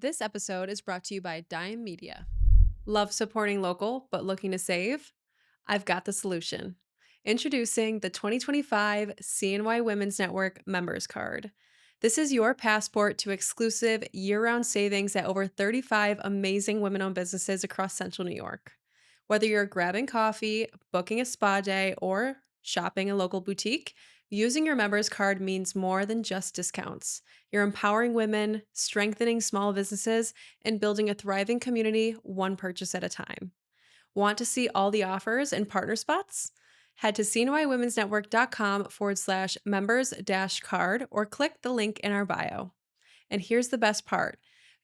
This episode is brought to you by Dime Media. Love supporting local, but looking to save? I've got the solution. Introducing the 2025 CNY Women's Network Members Card. This is your passport to exclusive year-round savings at over 35 amazing women-owned businesses across Central New York. Whether you're grabbing coffee, booking a spa day, or shopping a local boutique, using your members card means more than just discounts. You're empowering women, strengthening small businesses, and building a thriving community one purchase at a time. Want to see all the offers and partner spots? Head to cnywomensnetwork.com/members-card or click the link in our bio. And here's the best part.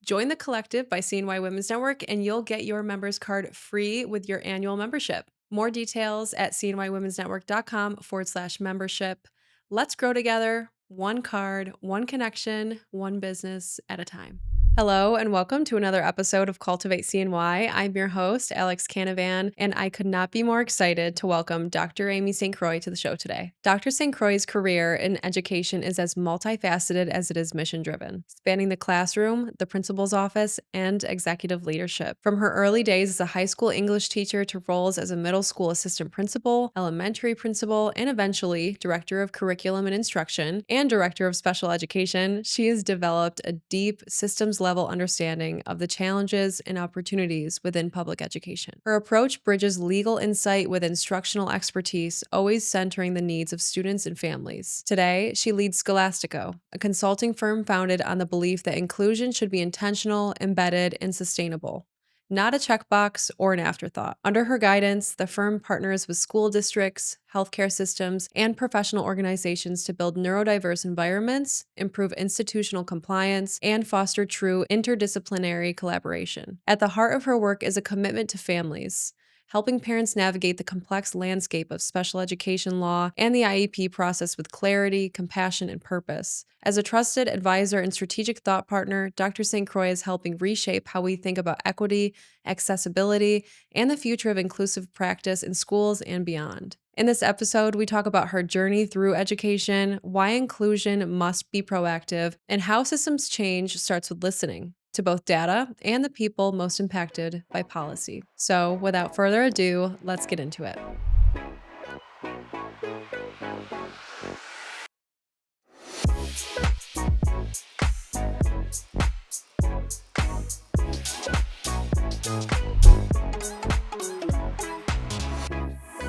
Join the collective by CNY Women's Network and you'll get your members card free with your annual membership. More details at cnywomensnetwork.com/membership. Let's grow together, one card, one connection, one business at a time. Hello, and welcome to another episode of Cultivate CNY. I'm your host, Alex Canavan, and I could not be more excited to welcome Dr. Amy St. Croix to the show today. Dr. St. Croix's career in education is as multifaceted as it is mission-driven, spanning the classroom, the principal's office, and executive leadership. From her early days as a high school English teacher to roles as a middle school assistant principal, elementary principal, and eventually director of curriculum and instruction and director of special education, she has developed a deep systems-level understanding of the challenges and opportunities within public education. Her approach bridges legal insight with instructional expertise, always centering the needs of students and families. Today, she leads Scolastico, a consulting firm founded on the belief that inclusion should be intentional, embedded, and sustainable, not a checkbox or an afterthought. Under her guidance, the firm partners with school districts, healthcare systems, and professional organizations to build neurodiverse environments, improve institutional compliance, and foster true interdisciplinary collaboration. At the heart of her work is a commitment to families, helping parents navigate the complex landscape of special education law and the IEP process with clarity, compassion, and purpose. As a trusted advisor and strategic thought partner, Dr. St. Croix is helping reshape how we think about equity, accessibility, and the future of inclusive practice in schools and beyond. In this episode, we talk about her journey through education, why inclusion must be proactive, and how systems change starts with listening to both data and the people most impacted by policy. So, without further ado, let's get into it.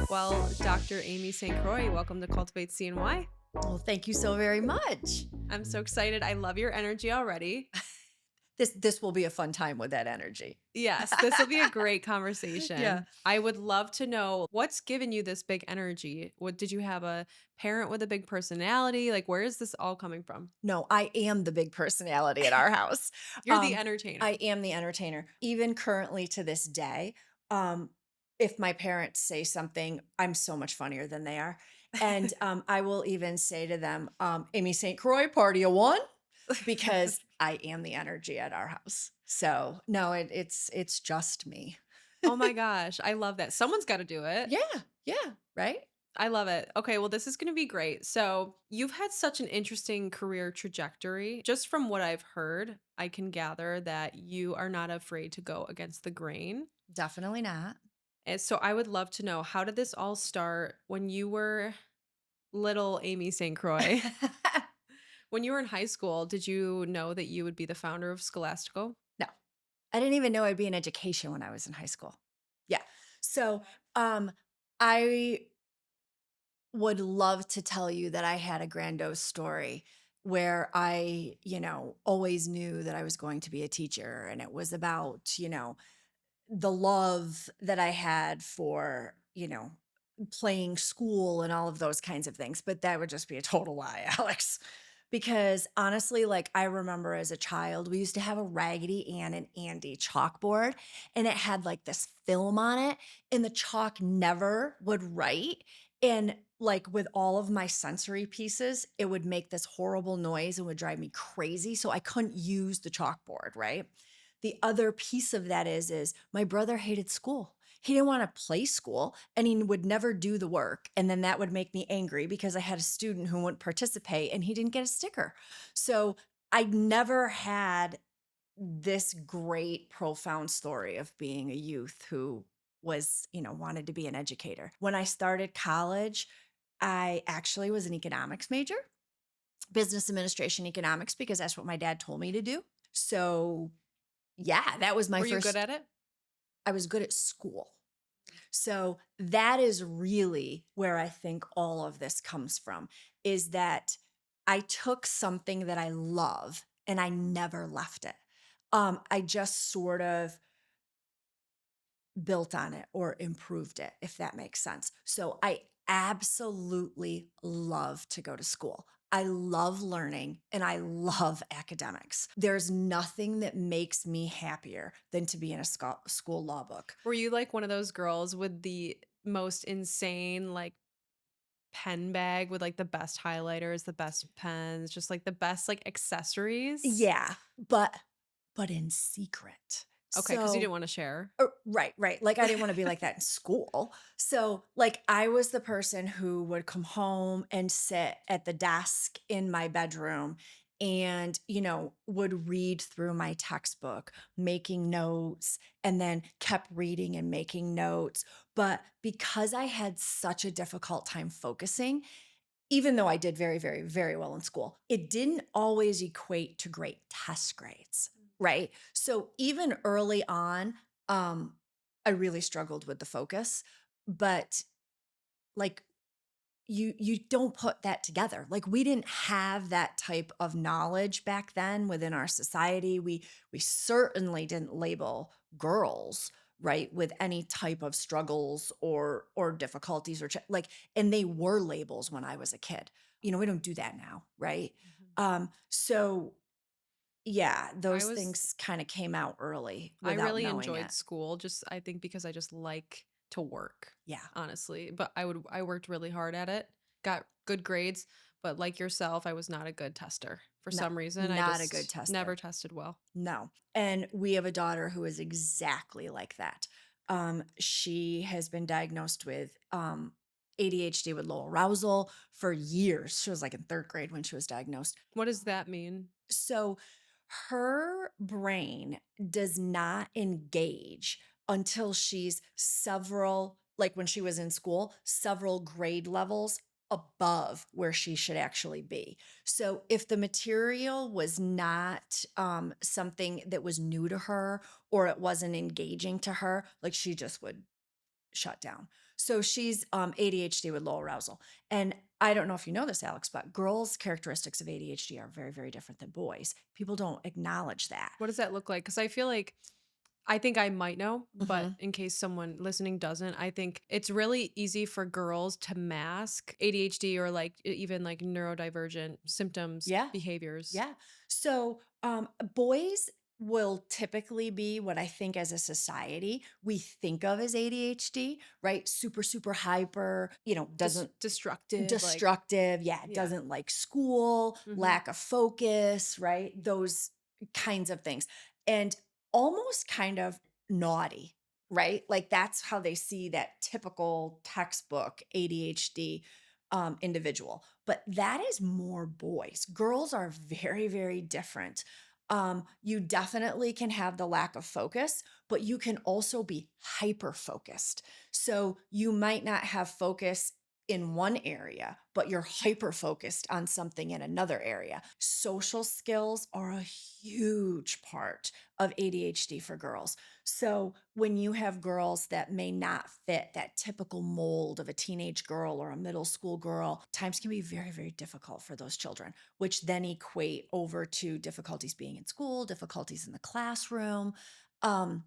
Well, Dr. Amy St. Croix, welcome to Cultivate CNY. Well, thank you so very much. I'm so excited. I love your energy already. This will be a fun time with that energy. Yes, this will be a great conversation. Yeah. I would love to know what's given you this big energy. What did you have a parent with a big personality? Like, where is this all coming from? No, I am the big personality at our house. You're the entertainer. I am the entertainer. Even currently to this day, if my parents say something, I'm so much funnier than they are. And I will even say to them, Amy St. Croix, party of one, because I am the energy at our house. So no, it's just me. Oh my gosh, I love that. Someone's got to do it. Yeah, right? I love it. Okay, well, this is going to be great. So, you've had such an interesting career trajectory. Just from what I've heard, I can gather that you are not afraid to go against the grain. Definitely not. And so, I would love to know, how did this all start when you were little Amy St. Croix? When you were in high school, did you know that you would be the founder of Scolastico? No, I didn't even know I'd be in education when I was in high school. Yeah. So, I would love to tell you that I had a grandiose story where I, always knew that I was going to be a teacher. And it was about, the love that I had for, playing school and all of those kinds of things. But that would just be a total lie, Alex. Because honestly, like I remember as a child, we used to have a Raggedy Ann and Andy chalkboard, and it had like this film on it, and the chalk never would write. And like with all of my sensory pieces, it would make this horrible noise and would drive me crazy. So I couldn't use the chalkboard, right? The other piece of that is my brother hated school. He didn't want to play school and he would never do the work. And then that would make me angry because I had a student who wouldn't participate and he didn't get a sticker. So I never had this great, profound story of being a youth who was, wanted to be an educator. When I started college, I actually was an economics major, business administration economics, because that's what my dad told me to do. So, yeah, that was my Were you good first. at it? I was good at school. So that is really where I think all of this comes from, is that I took something that I love and I never left it. I just sort of built on it or improved it, if that makes sense. So I absolutely love to go to school. I love learning and I love academics. There's nothing that makes me happier than to be in a school law book. Were you like one of those girls with the most insane like pen bag with like the best highlighters, the best pens, just like the best like accessories? Yeah, but in secret. Okay, because you So didn't want to share. right, right. Like I didn't want to be like that in school. So like I was the person who would come home and sit at the desk in my bedroom and, would read through my textbook, making notes, and then kept reading and making notes. But because I had such a difficult time focusing, even though I did very, very, very well in school, it didn't always equate to great test grades, right? So even early on, um, I really struggled with the focus, but like you don't put that together. Like we didn't have that type of knowledge back then within our society. We certainly didn't label girls right with any type of struggles or difficulties like, and they were labels when I was a kid. We don't do that now, right? Mhm. So yeah, I those was things kind of came out early I without really knowing enjoyed it. school, just I think because I just like to work, Yeah. honestly. But I worked really hard at it, got good grades, but like yourself, I was not a good tester. For No, some reason, I not a good just never tester. tested well. No. And we have a daughter who is exactly like that. She has been diagnosed with ADHD with low arousal for years. She was like in third grade when she was diagnosed. What does that mean? So her brain does not engage until she's like when she was in school, several grade levels above where she should actually be. So if the material was not something that was new to her or it wasn't engaging to her, like she just would shut down. So she's ADHD with low arousal. And I don't know if you know this, Alex, but girls' characteristics of ADHD are very, very different than boys. People don't acknowledge that. What does that look like? Because I feel like I think I might know, but Mhm. in case someone listening doesn't, I think it's really easy for girls to mask ADHD or like even like neurodivergent symptoms, Yeah. behaviors. Yeah. So, boys will typically be what I think as a society we think of as ADHD, right? Super, super hyper, doesn't Destructive, like, destructive. Yeah. yeah. Doesn't like school, Hmm. lack of focus, right? Those kinds of things. And almost kind of naughty, right? Like that's how they see that typical textbook ADHD individual. But that is more boys. Girls are very, very different. You definitely can have the lack of focus, but you can also be hyper focused. So you might not have focus in one area, but you're hyper focused on something in another area. Social skills are a huge part of ADHD for girls. So when you have girls that may not fit that typical mold of a teenage girl or a middle school girl, times can be very, very difficult for those children, which then equate over to difficulties being in school, difficulties in the classroom. Um,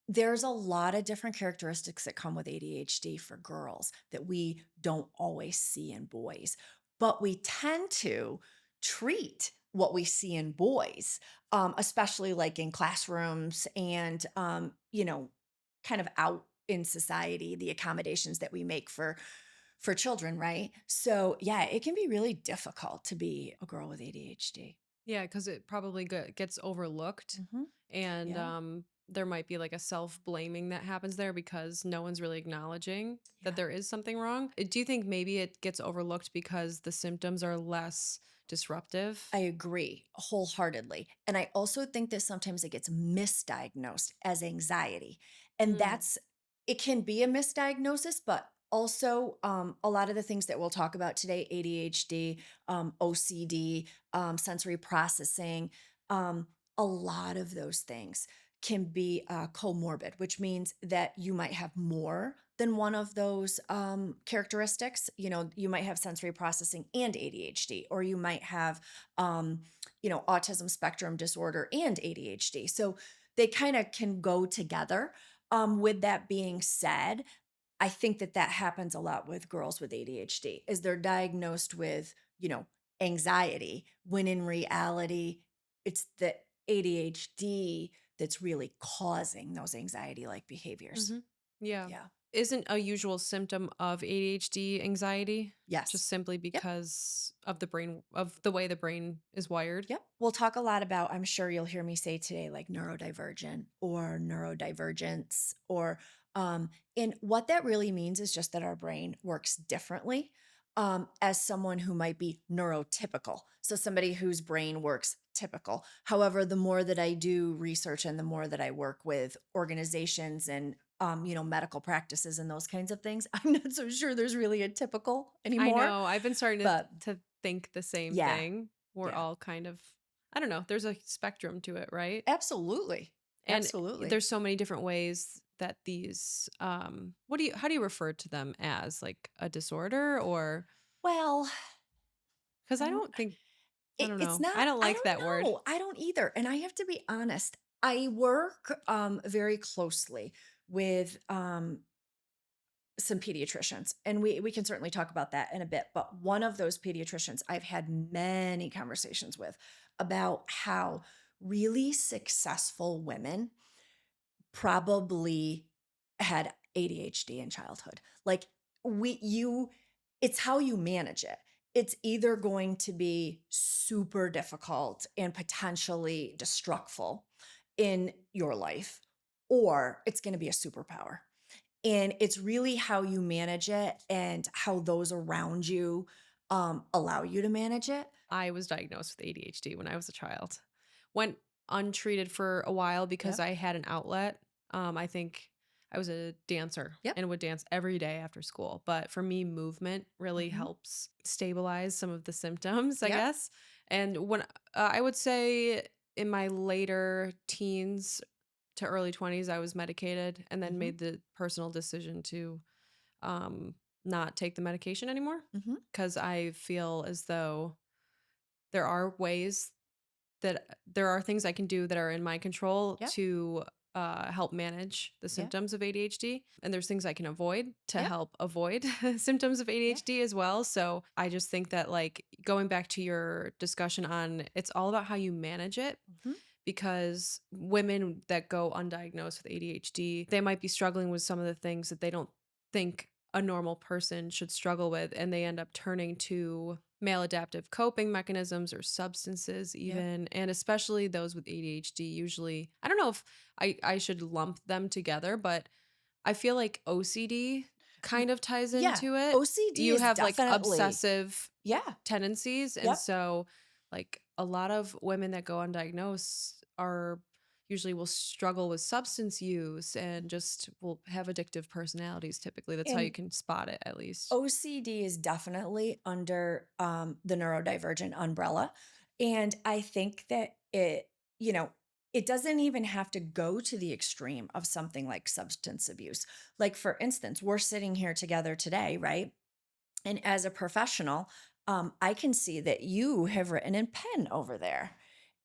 there's a lot of different characteristics that come with ADHD for girls that we don't always see in boys, but we tend to treat what we see in boys, especially like in classrooms and, kind of out in society, the accommodations that we make for children, right? So yeah, it can be really difficult to be a girl with ADHD. Yeah, because it probably gets overlooked, Hmm. and Yeah, there might be like a self blaming that happens there because no one's really acknowledging that yeah. there is something wrong. Do you think maybe it gets overlooked because the symptoms are less disruptive. I agree wholeheartedly. And I also think that sometimes it gets misdiagnosed as anxiety. And Mm, it can be a misdiagnosis, but also a lot of the things that we'll talk about today, ADHD, OCD, sensory processing, um, a lot of those things can be comorbid, which means that you might have more than one of those characteristics. You know, you might have sensory processing and ADHD, or you might have um, autism spectrum disorder and ADHD. So they kind of can go together. With that being said, I think that that happens a lot with girls with ADHD is they're diagnosed with, anxiety when in reality it's the ADHD that's really causing those anxiety like behaviors. mhm. Yeah. Yeah. Isn't a usual symptom of ADHD anxiety? Yes. Just simply Yep. because of the way the brain is wired? Yep. We'll talk a lot about, I'm sure you'll hear me say today, like neurodivergent or neurodivergence, or, and what that really means is just that our brain works differently. As someone who might be neurotypical. So somebody whose brain works typical. However, the more that I do research and the more that I work with organizations and, medical practices and those kinds of things, I'm not so sure there's really a typical I anymore. know. I've been starting But to think the same yeah, thing. We're yeah, all kind of, I don't know, there's a spectrum to it, right? absolutely. And Absolutely. there's so many different ways that these how do you refer to them as, like a disorder? Or Well, cuz I I don't don't think, I it, don't it's know. I not don't I like that don't word. know. I don't either. And I have to be honest. I work very closely with some pediatricians, and we can certainly talk about that in a bit. But one of those pediatricians I've had many conversations with about how really successful women probably had ADHD in childhood. Like it's how you manage it. It's either going to be super difficult and potentially destructful in your life, or it's going to be a superpower. And it's really how you manage it and how those around you allow you to manage it. I was diagnosed with ADHD when I was a child. Went untreated for a while because Yep. I had an outlet. I think I was a dancer Yep. and would dance every day after school. But for me, movement really Hmm. helps stabilize some of the symptoms, I Yep. guess. And when I would say in my later teens to early 20s, I was medicated and then Hmm. made the personal decision to um, not take the medication anymore Hmm. because I feel as though there are ways that there are things I can do that are in my control Yep. to help manage the Yep. symptoms of ADHD. And there's things I can avoid to Yep. help avoid symptoms of Yep. ADHD as well. So I just think that, like, going back to your discussion on it's all about how you manage it, Hmm. because women that go undiagnosed with ADHD, they might be struggling with some of the things that they don't think a normal person should struggle with. And they end up turning to maladaptive coping mechanisms or substances, Yep. even. And especially those with ADHD, usually, I don't know if I should lump them together, but I feel like OCD kind of ties Yeah. into it. OCD You is have like definitely, obsessive yeah. tendencies. And Yep. so, like, a lot of women that go undiagnosed are usually will struggle with substance use and just will have addictive personalities typically. That's how you And can spot it, at least. OCD is definitely under the neurodivergent umbrella. And I think that it doesn't even have to go to the extreme of something like substance abuse. Like, for instance, we're sitting here together today, right? And as a professional, I can see that you have written in pen over there,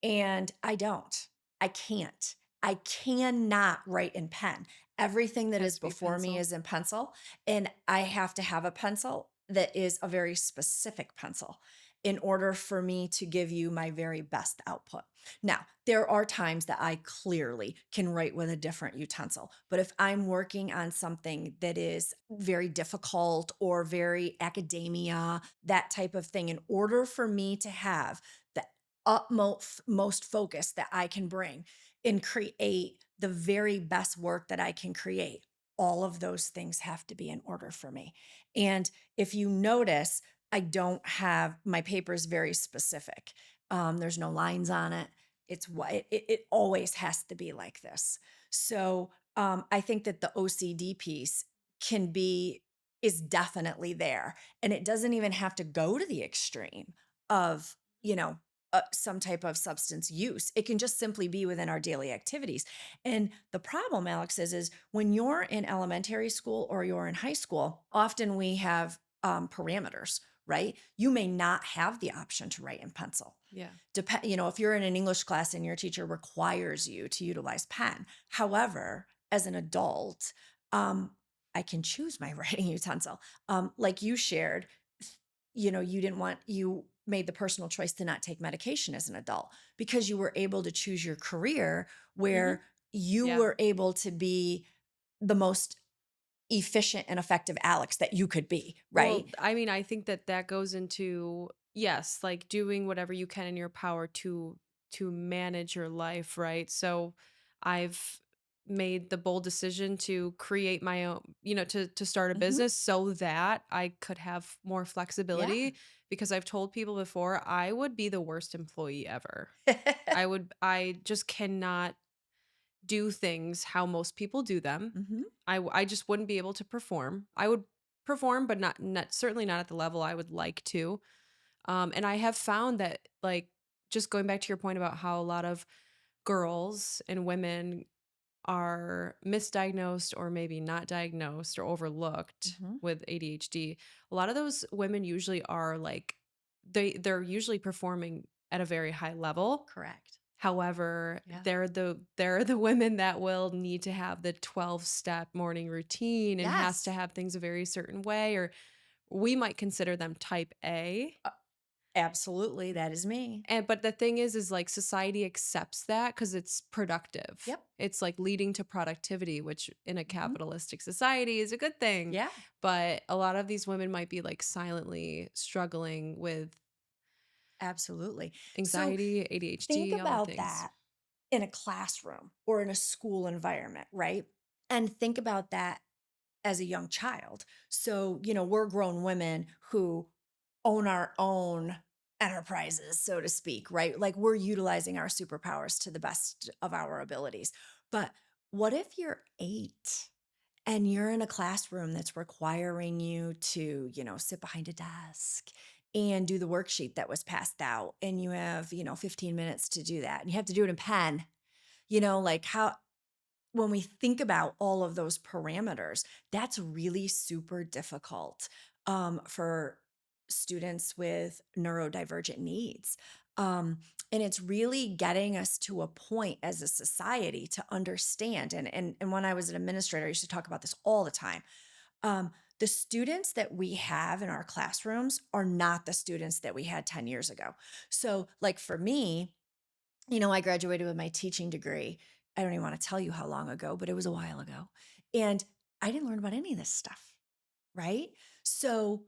and I don't. I can't. I cannot write in pen. Everything that Has is to be before me pencil. is in pencil, and I have to have a pencil that is a very specific pencil in order for me to give you my very best output. Now, there are times that I clearly can write with a different utensil, but if I'm working on something that is very difficult or very academia, that type of thing, in order for me to have the utmost most focus that I can bring and create the very best work that I can create, all of those things have to be in order for me. And if you notice, I don't have my paper is very specific. There's no lines on it. It's what it always has to be like this. So I think that the OCD piece can be is definitely there, and it doesn't even have to go to the extreme of some type of substance use. It can just simply be within our daily activities. And the problem, Alex, is when you're in elementary school or you're in high school, often we have parameters, right? You may not have the option to write in pencil. Yeah. If you're in an English class and your teacher requires you to utilize pen. However, as an adult, I can choose my writing utensil. Like you shared, you made the personal choice to not take medication as an adult because you were able to choose your career Hmm. where you Yeah. were able to be the most efficient and effective Alex that you could be, right? Well, I mean, I think that that goes into, yes, like doing whatever you can in your power to manage your life, right? So I've made the bold decision to create my own, to start a Mhm. business so that I could have more Yeah. flexibility, because I've told people before I would be the worst employee ever. I just cannot do things how most people do them. Mhm. I just wouldn't be able to perform. I would perform, but not certainly not at the level I would like to. And I have found that, like, just going back to your point about how a lot of girls and women are misdiagnosed or maybe not diagnosed or overlooked Mhm. with ADHD. A lot of those women usually are like they're usually performing at a very high level. Correct. However, Yeah. they're the women that will need to have the 12-step morning routine and has to Yes. have things a very certain way, or we might consider them type A. Uh, Absolutely, that is me. And but the thing is like society accepts that cuz it's productive. Yep. It's like leading to productivity, which in a Mhm. capitalistic society is a good thing. Yeah, But a lot of these women might be like silently struggling with absolutely. So anxiety, think ADHD, all the about things. that in a classroom or in a school environment, right? And think about that as a young child. So, we're grown women who own our own enterprises, so to speak, right? Like we're utilizing our superpowers to the best of our abilities. But what if you're 8 and you're in a classroom that's requiring you to, sit behind a desk and do the worksheet that was passed out and you have, 15 minutes to do that and you have to do it in pen, like how when we think about all of those parameters, that's really super difficult for students with neurodivergent needs. Um, and it's really getting us to a point as a society to understand. And when I was an administrator, I used to talk about this all the time. Um, the students that we have in our classrooms are not the students that we had 10 years ago. So, like for me, I graduated with my teaching degree. I don't even want to tell you how long ago, but it was a while ago. And I didn't learn about any of this stuff, right? So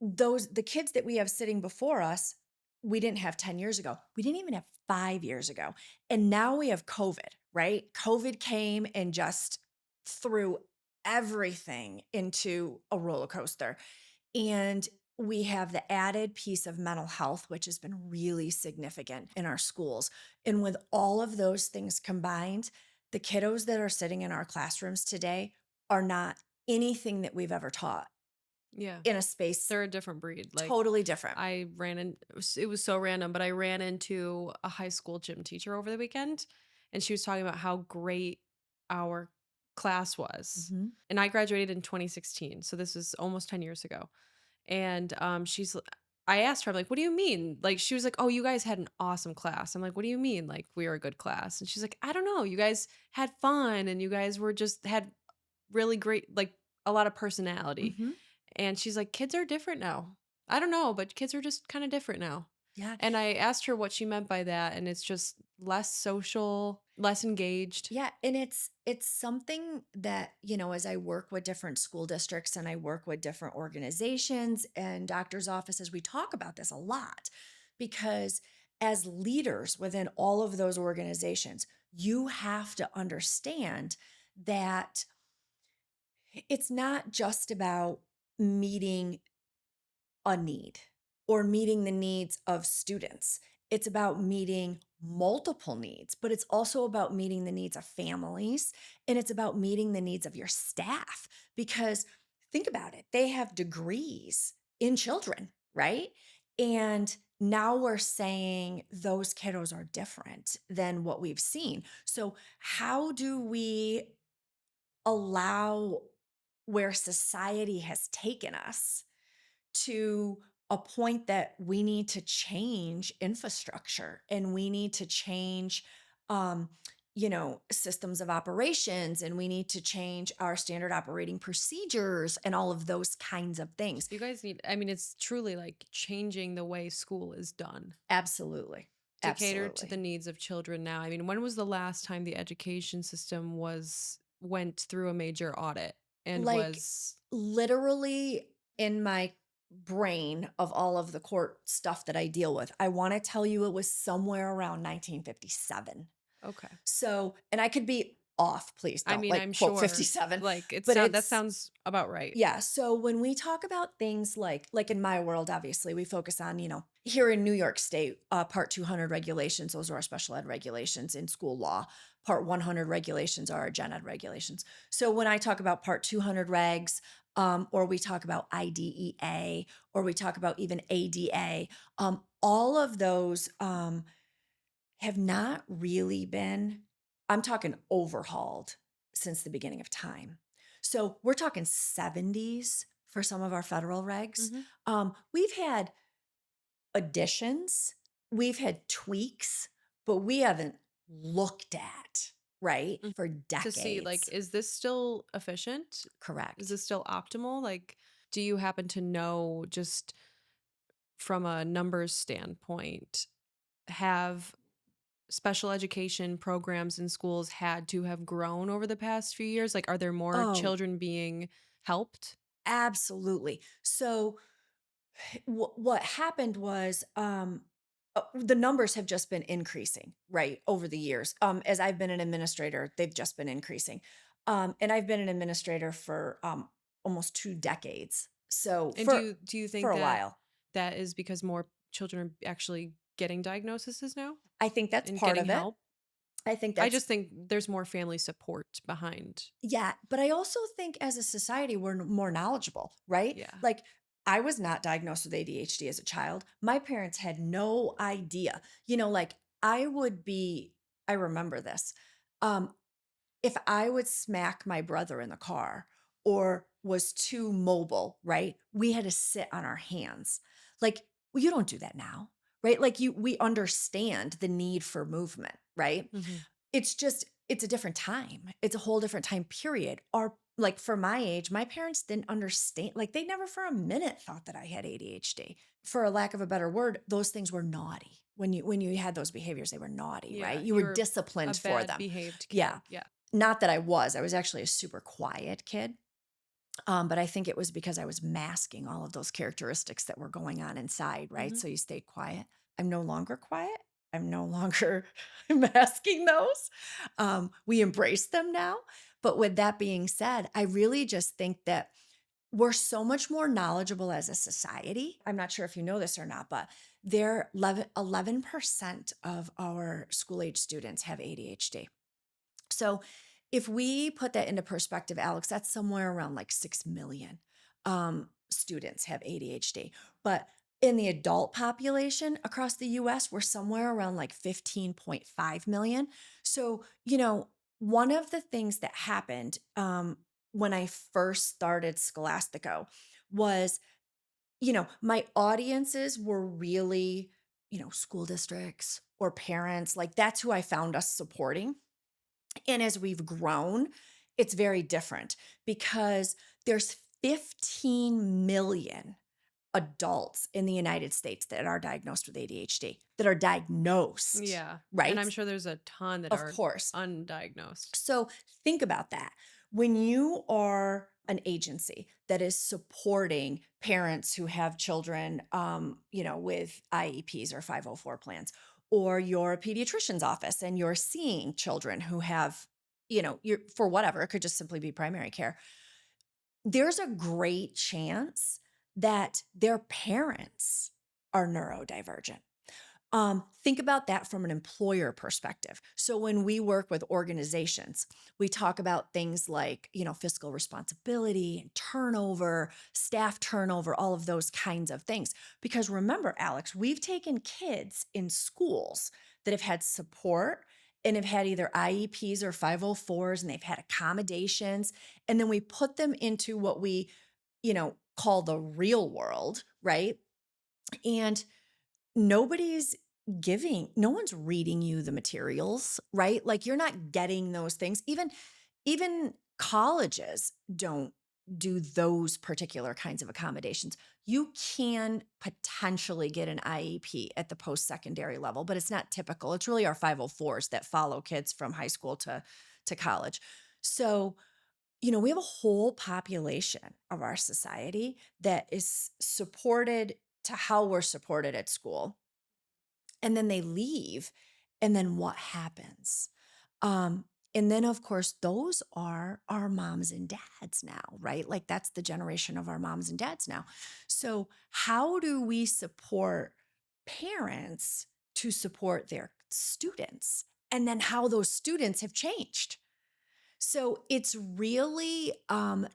the kids that we have sitting before us, we didn't have 10 years ago. We didn't even have 5 years ago. And now we have COVID, right? COVID came and just threw everything into a roller coaster. And we have the added piece of mental health, which has been really significant in our schools. And with all of those things combined, the kiddos that are sitting in our classrooms today are not anything that we've ever taught Yeah. in a space They're a different breed. Like, totally different. I ran in it was so random, but I ran into a high school gym teacher over the weekend, and she was talking about how great our class was. Mhm. And I graduated in 2016, so this is almost 10 years ago. And I asked her, I'm like, "What do you mean?" Like, she was like, "Oh, you guys had an awesome class." I'm like, "What do you mean? Like, we were a good class?" And she's like, "I don't know. You guys had fun, and you guys were just had really great, like, a lot of personality." Mhm. And she's like, "Kids are different now." I don't know, but kids are just kind of different now. Yeah. And I asked her what she meant by that, and it's just less social, less engaged. Yeah, and it's something that, as I work with different school districts and I work with different organizations and doctors' offices, we talk about this a lot because as leaders within all of those organizations, you have to understand that it's not just about meeting a need or meeting the needs of students. It's about meeting multiple needs, but it's also about meeting the needs of families and it's about meeting the needs of your staff. Because think about it, they have degrees in children, right? And now we're saying those kiddos are different than what we've seen. So, how do we allow where society has taken us to a point that we need to change infrastructure and we need to change um, systems of operations and we need to change our standard operating procedures and all of those kinds of things. You guys need, I mean, it's truly like changing the way school is done Absolutely. to cater to the Absolutely. needs of children now. I mean, when was the last time the education system went through a major audit and Like was literally in my brain of all of the court stuff that I deal with, I want to tell you it was somewhere around 1957. okay? So, and I could be off, please I don't mean, like I'm quote sure 57, like but that it's sounds about right. yeah. So when we talk about things like in my world, obviously we focus on, here in New York State, Part 200 regulations, those are our special ed regulations in school law. Part 100 regulations are our gen ed regulations. So when I talk about Part 200 regs, or we talk about IDEA, or we talk about even ADA, all of those have not really been, I'm talking overhauled since the beginning of time. So we're talking 70s for some of our federal regs. Hmm. We've had additions, we've had tweaks, but we haven't looked at, right, for To see like, decades. is this still efficient? Is Correct. this still optimal? Like, do you happen to know, just from a numbers standpoint, have special education programs in schools had to have grown over the past few years? Like, are there more Oh, children being helped? absolutely. So what happened was the numbers have just been increasing right over the years. As I've been an administrator, they've just been increasing. And I've been an administrator for almost 2 decades, so And do you for think a that while. that is because more children are actually getting diagnoses now I think that's and part getting of it. help? I think I that's just think there's more family support behind. Yeah, but I also think as a society, we're more knowledgeable, right? Yeah. Like, I was not diagnosed with ADHD as a child. My parents had no idea. Like, I remember this. Um, if I would smack my brother in the car or was too mobile, right? We had to sit on our hands. Like, well, you don't do that now, right? Like, we understand the need for movement, right? Hmm. It's a different time. It's a whole different time period. Like for my age, my parents didn't understand, like they never for a minute thought that I had ADHD. For a lack of a better word, those things were naughty. When you had those behaviors, they were naughty, right? Yeah, You were you're a disciplined for bad them. behaved Yeah. kid. Yeah. Not that I was actually a super quiet kid. But I think it was because I was masking all of those characteristics that were going on inside, right? Hmm. So you stayed quiet. I'm no longer quiet. I'm no longer masking those. We embrace them now. But with that being said, I really just think that we're so much more knowledgeable as a society. I'm not sure if you know this or not, but 11% of our school age students have ADHD. So if we put that into perspective, Alex, that's somewhere around like 6 million students have ADHD. But in the adult population across the US, we're somewhere around like 15.5 million. So, one of the things that happened when I first started Scolastico was, my audiences were really, school districts or parents. Like that's who I found us supporting. And as we've grown, it's very different because there's 15 million adults in the United States that are diagnosed with ADHD, that are diagnosed, Yeah. And right? I'm sure there's a ton that Of are course. undiagnosed. So think about that. When you are an agency that is supporting parents who have children, with IEPs or 504 plans, or you're a pediatrician's office and you're seeing children who have, you're for whatever, it could just simply be primary care. There's a great chance that their parents are neurodivergent. Think about that from an employer perspective. So when we work with organizations, we talk about things like, fiscal responsibility and turnover, staff turnover, all of those kinds of things. Because remember, Alex, we've taken kids in schools that have had support and have had either IEPs or 504s, and they've had accommodations. And then we put them into what we, call the real world, right? And nobody's no one's reading you the materials, right? Like you're not getting those things. Even colleges don't do those particular kinds of accommodations. You can potentially get an IEP at the post-secondary level, but it's not typical. It's really our 504s that follow kids from high school to college. So, we have a whole population of our society that is supported to how we're supported at school, and then they leave, and then what happens? And then of course those are our moms and dads now, right? Like that's the generation of our moms and dads now. So how do we support parents to support their students, and then how those students have changed? So it's really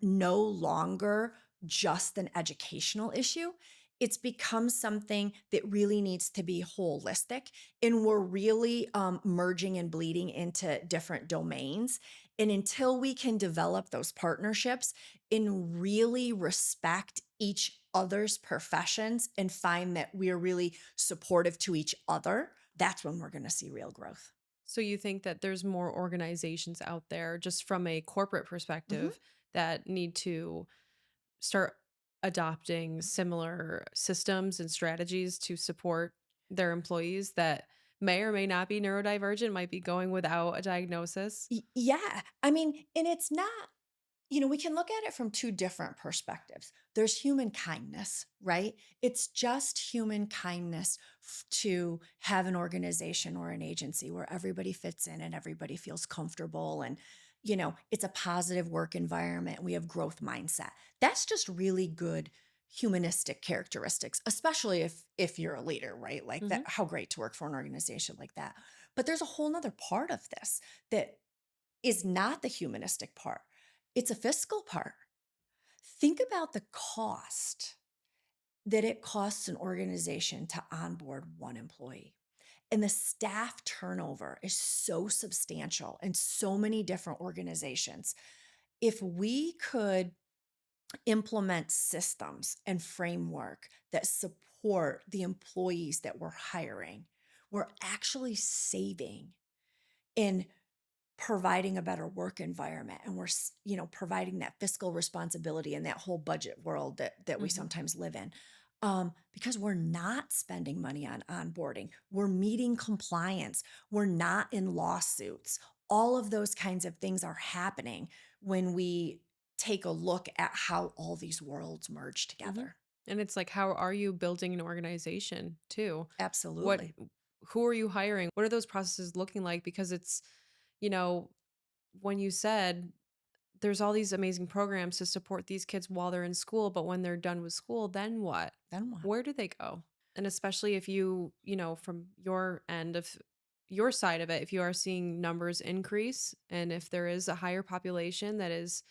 no longer just an educational issue. It's become something that really needs to be holistic. And we're really merging and bleeding into different domains. And until we can develop those partnerships and really respect each other's professions and find that we're really supportive to each other, that's when we're going to see real growth. So you think that there's more organizations out there just from a corporate Mhm. perspective that need to start adopting similar systems and strategies to support their employees that may or may not be neurodivergent, might be going without a diagnosis? Yeah. I mean, and it's not, we can look at it from two different perspectives. There's human kindness, right? It's just human kindness to have an organization or an agency where everybody fits in and everybody feels comfortable, and it's a positive work environment. We have growth mindset. That's just really good humanistic characteristics, especially if you're a leader, right? Like that, Mhm. how great to work for an organization like that. But there's a whole nother part of this that is not the humanistic part. It's a fiscal part. Think about the cost that it costs an organization to onboard one employee. And the staff turnover is so substantial in so many different organizations. If we could implement systems and framework that support the employees that we're hiring, we're actually saving in providing a better work environment, and we're providing that fiscal responsibility in that whole budget world that we Mhm. sometimes live in, because we're not spending money on onboarding, we're meeting compliance, we're not in lawsuits. All of those kinds of things are happening when we take a look at how all these worlds merge Mhm. together. And it's like, how are you building an organization too? What Absolutely. who are you hiring? What are those processes looking like? Because it's, you know, when you said there's all these amazing programs to support these kids while they're in school, but when they're done with school, then what? Then what? Where do they go? And especially if from your end of your side of it, if you are seeing numbers increase and if there is a higher population that is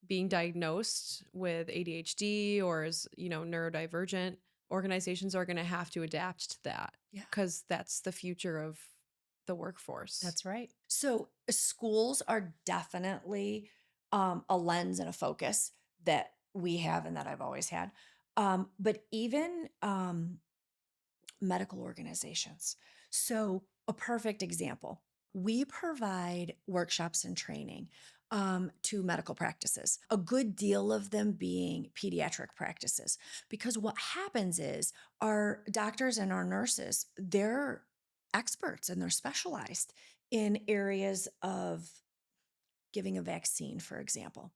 being diagnosed with ADHD or is, neurodivergent, organizations are going to have to adapt to that Yeah. because that's the future of the workforce. That's right. So schools are definitely a lens and a focus that we have and that I've always had. But even medical organizations. So, a perfect example, we provide workshops and training to medical practices, a good deal of them being pediatric practices. Because what happens is our doctors and our nurses, they're experts and they're specialized in areas of giving a vaccine, for example,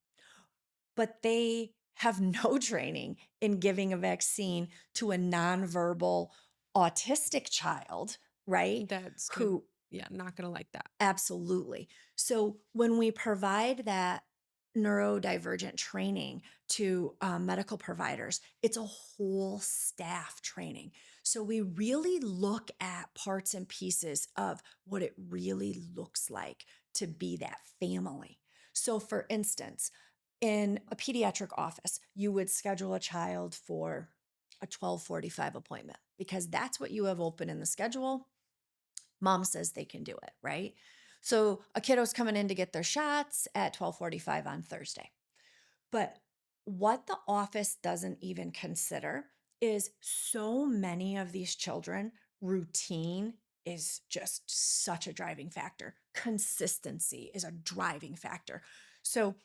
but they have no training in giving a vaccine to a nonverbal autistic child, right? That's going to, Who yeah, not going to like that. absolutely. So when we provide that neurodivergent training to medical providers. It's a whole staff training. So we really look at parts and pieces of what it really looks like to be that family. So, for instance, in a pediatric office, you would schedule a child for a 12:45 appointment because that's what you have open in the schedule. Mom says they can do it, right? So a kiddo's coming in to get their shots at 12:45 on Thursday. But what the office doesn't even consider is so many of these children, routine is just such a driving factor. Consistency is a driving factor. So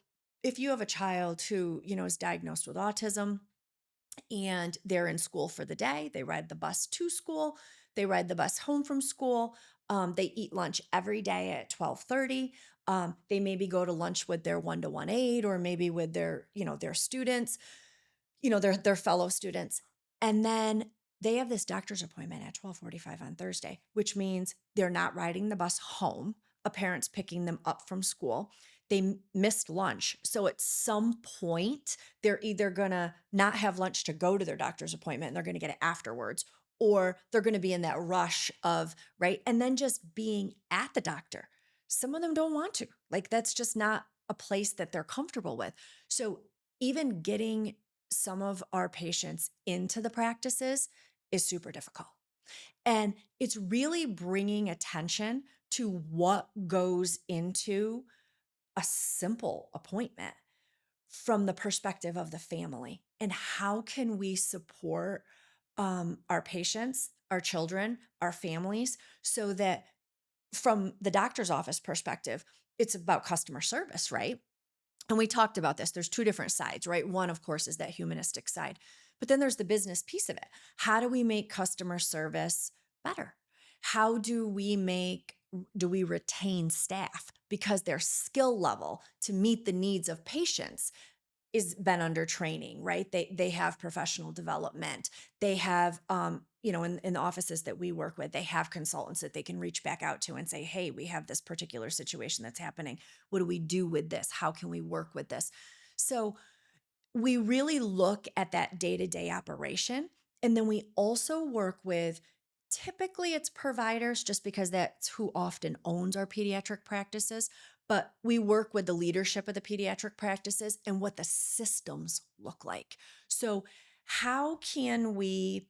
if you have a child who, is diagnosed with autism, and they're in school for the day. They ride the bus to school. They ride the bus home from school. They eat lunch every day at 12:30. They maybe go to lunch with their one-to-one aide or maybe with their students, their fellow students. And then they have this doctor's appointment at 12:45 on Thursday, which means they're not riding the bus home. A parent's picking them up from school. They missed lunch. So at some point, they're either going to not have lunch to go to their doctor's appointment and they're going to get it afterwards, or they're going to be in that rush of, right? And then just being at the doctor. Some of them don't want to. Like, that's just not a place that they're comfortable with. So even getting some of our patients into the practices is super difficult. And it's really bringing attention to what goes into a simple appointment from the perspective of the family and how can we support our patients, our children, our families, so that from the doctor's office perspective, it's about customer service, right? And we talked about this. There's two different sides, right? One, of course, is that humanistic side, but then there's the business piece of it. How do we make customer service better? How do we retain staff because their skill level to meet the needs of patients is been under training, right? They have professional development. They have, in the offices that we work with, they have consultants that they can reach back out to and say, hey, we have this particular situation that's happening. What do we do with this? How can we work with this? So we really look at that day-to-day operation. And then we also work with, typically it's providers just because that's who often owns our pediatric practices, but we work with the leadership of the pediatric practices and what the systems look like. So how can we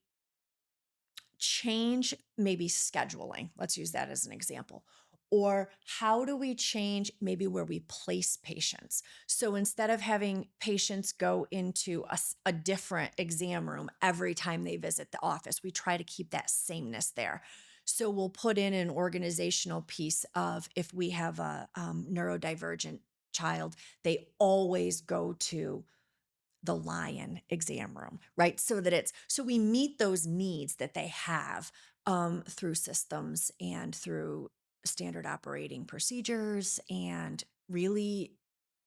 change maybe scheduling? Let's use that as an example. Or how do we change maybe where we place patients? So instead of having patients go into a different exam room every time they visit the office, we try to keep that sameness there. So we'll put in an organizational piece of if we have a neurodivergent child, they always go to the lion exam room, right? So we meet those needs that they have through systems and through standard operating procedures and really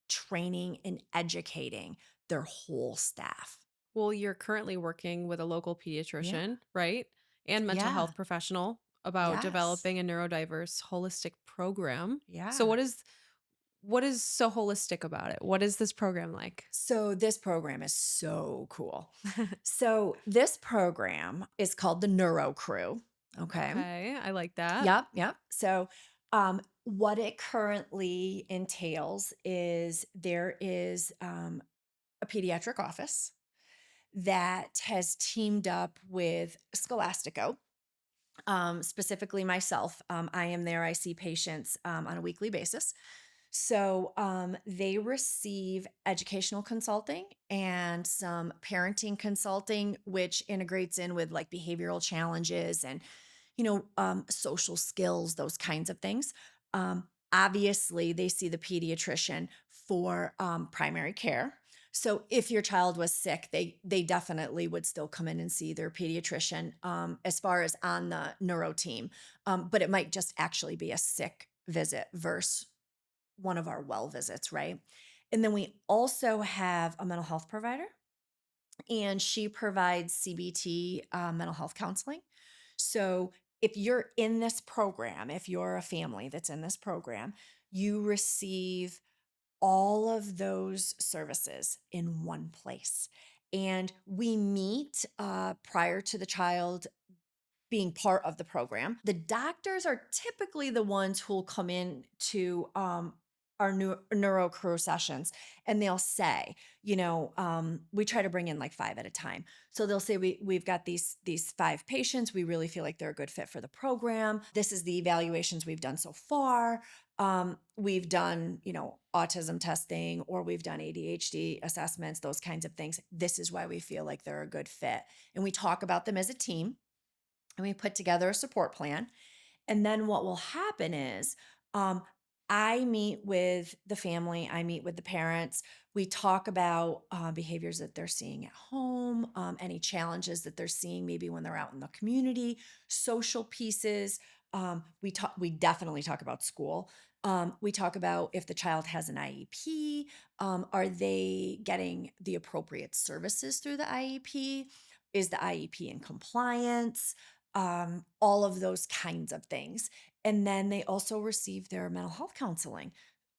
training and educating their whole staff. Well, you're currently working with a local Yeah. pediatrician, right? And mental Yeah. health professional about Yes. developing a neurodiverse holistic program. So Yeah. what is so holistic about it? What is this program like? So this program is so cool. So this program is called the Neuro Crew. Okay. Okay, I like that. Yep, yep. So, what it currently entails is there is a pediatric office that has teamed up with Scolastico, specifically myself. I am there. I see patients on a weekly basis. So they receive educational consulting and some parenting consulting, which integrates in with like behavioral challenges and social skills, those kinds of things. Obviously, they see the pediatrician for primary care. So if your child was sick, they definitely would still come in and see their pediatrician as far as on the neuro team. But it might just actually be a sick visit versus one of our well visits, right? And then we also have a mental health provider, and she provides CBT, mental health counseling. So if you're in this program, if you're a family that's in this program, you receive all of those services in one place. And we meet prior to the child being part of the program. The doctors are typically the ones who will come in to our neuro crew sessions, and they'll say, we try to bring in like 5 at a time. So they'll say we've got these 5 patients. We really feel like they're a good fit for the program. This is the evaluations we've done so far. We've done, autism testing, or we've done ADHD assessments, those kinds of things. This is why we feel like they're a good fit. And we talk about them as a team, and we put together a support plan. And then what will happen is, I meet with the family, I meet with the parents. We talk about behaviors that they're seeing at home, any challenges that they're seeing maybe when they're out in the community, social pieces. We definitely talk about school. We talk about if the child has an IEP, are they getting the appropriate services through the IEP? Is the IEP in compliance? All of those kinds of things. And then they also receive their mental health counseling,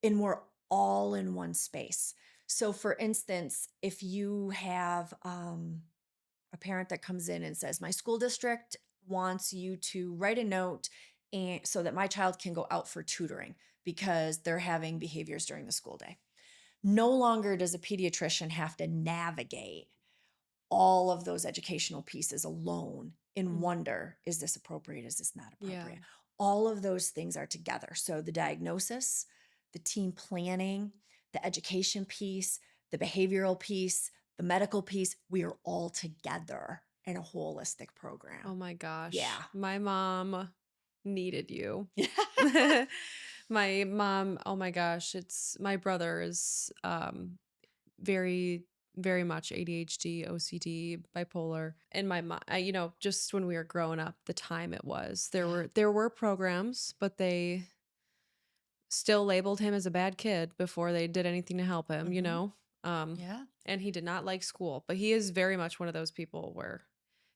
and we're all in one space. So, for instance, if you have a parent that comes in and says, my school district wants you to write a note and so that my child can go out for tutoring because they're having behaviors during the school day. No longer does a pediatrician have to navigate all of those educational pieces alone and Mm. wonder, is this appropriate? Is this not Yeah. appropriate? All of those things are together. So the diagnosis, the team planning, the education piece, the behavioral piece, the medical piece, we are all together in a holistic Oh program. my gosh. Yeah. My mom needed you. My mom, oh my gosh, it's my brother is very very much ADHD, OCD, bipolar. And my mom, just when we were growing up, the time it was, Yeah. there were programs, but they still labeled him as a bad kid before they did anything to help him, you Hmm. know? Um, Yeah. and he did not like school, but he is very much one of those people where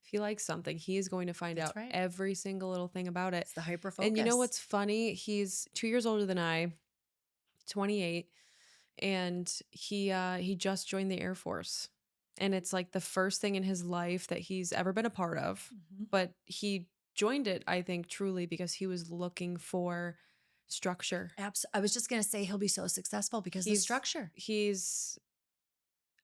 if he likes something, he is going to find That's out right. every single little thing about it. It's the hyper And you know focus. what's funny? He's 2 years older than I, 28, and he just joined the Air Force. And it's like the first thing in his life that he's ever been a part of, Hmm. but he joined it, I think, truly because he was looking for structure. I was just going to say he'll be so successful because the He's structure. he's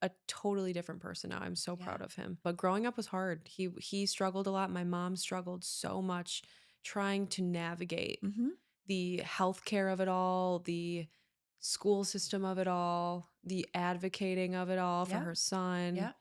a totally different person now. I'm so Yeah. proud of him. But growing up was hard. He struggled a lot. My mom struggled so much trying to navigate Hmm. the healthcare of it all, the school system of it all, the advocating of it all for Yeah. her son. Yeah.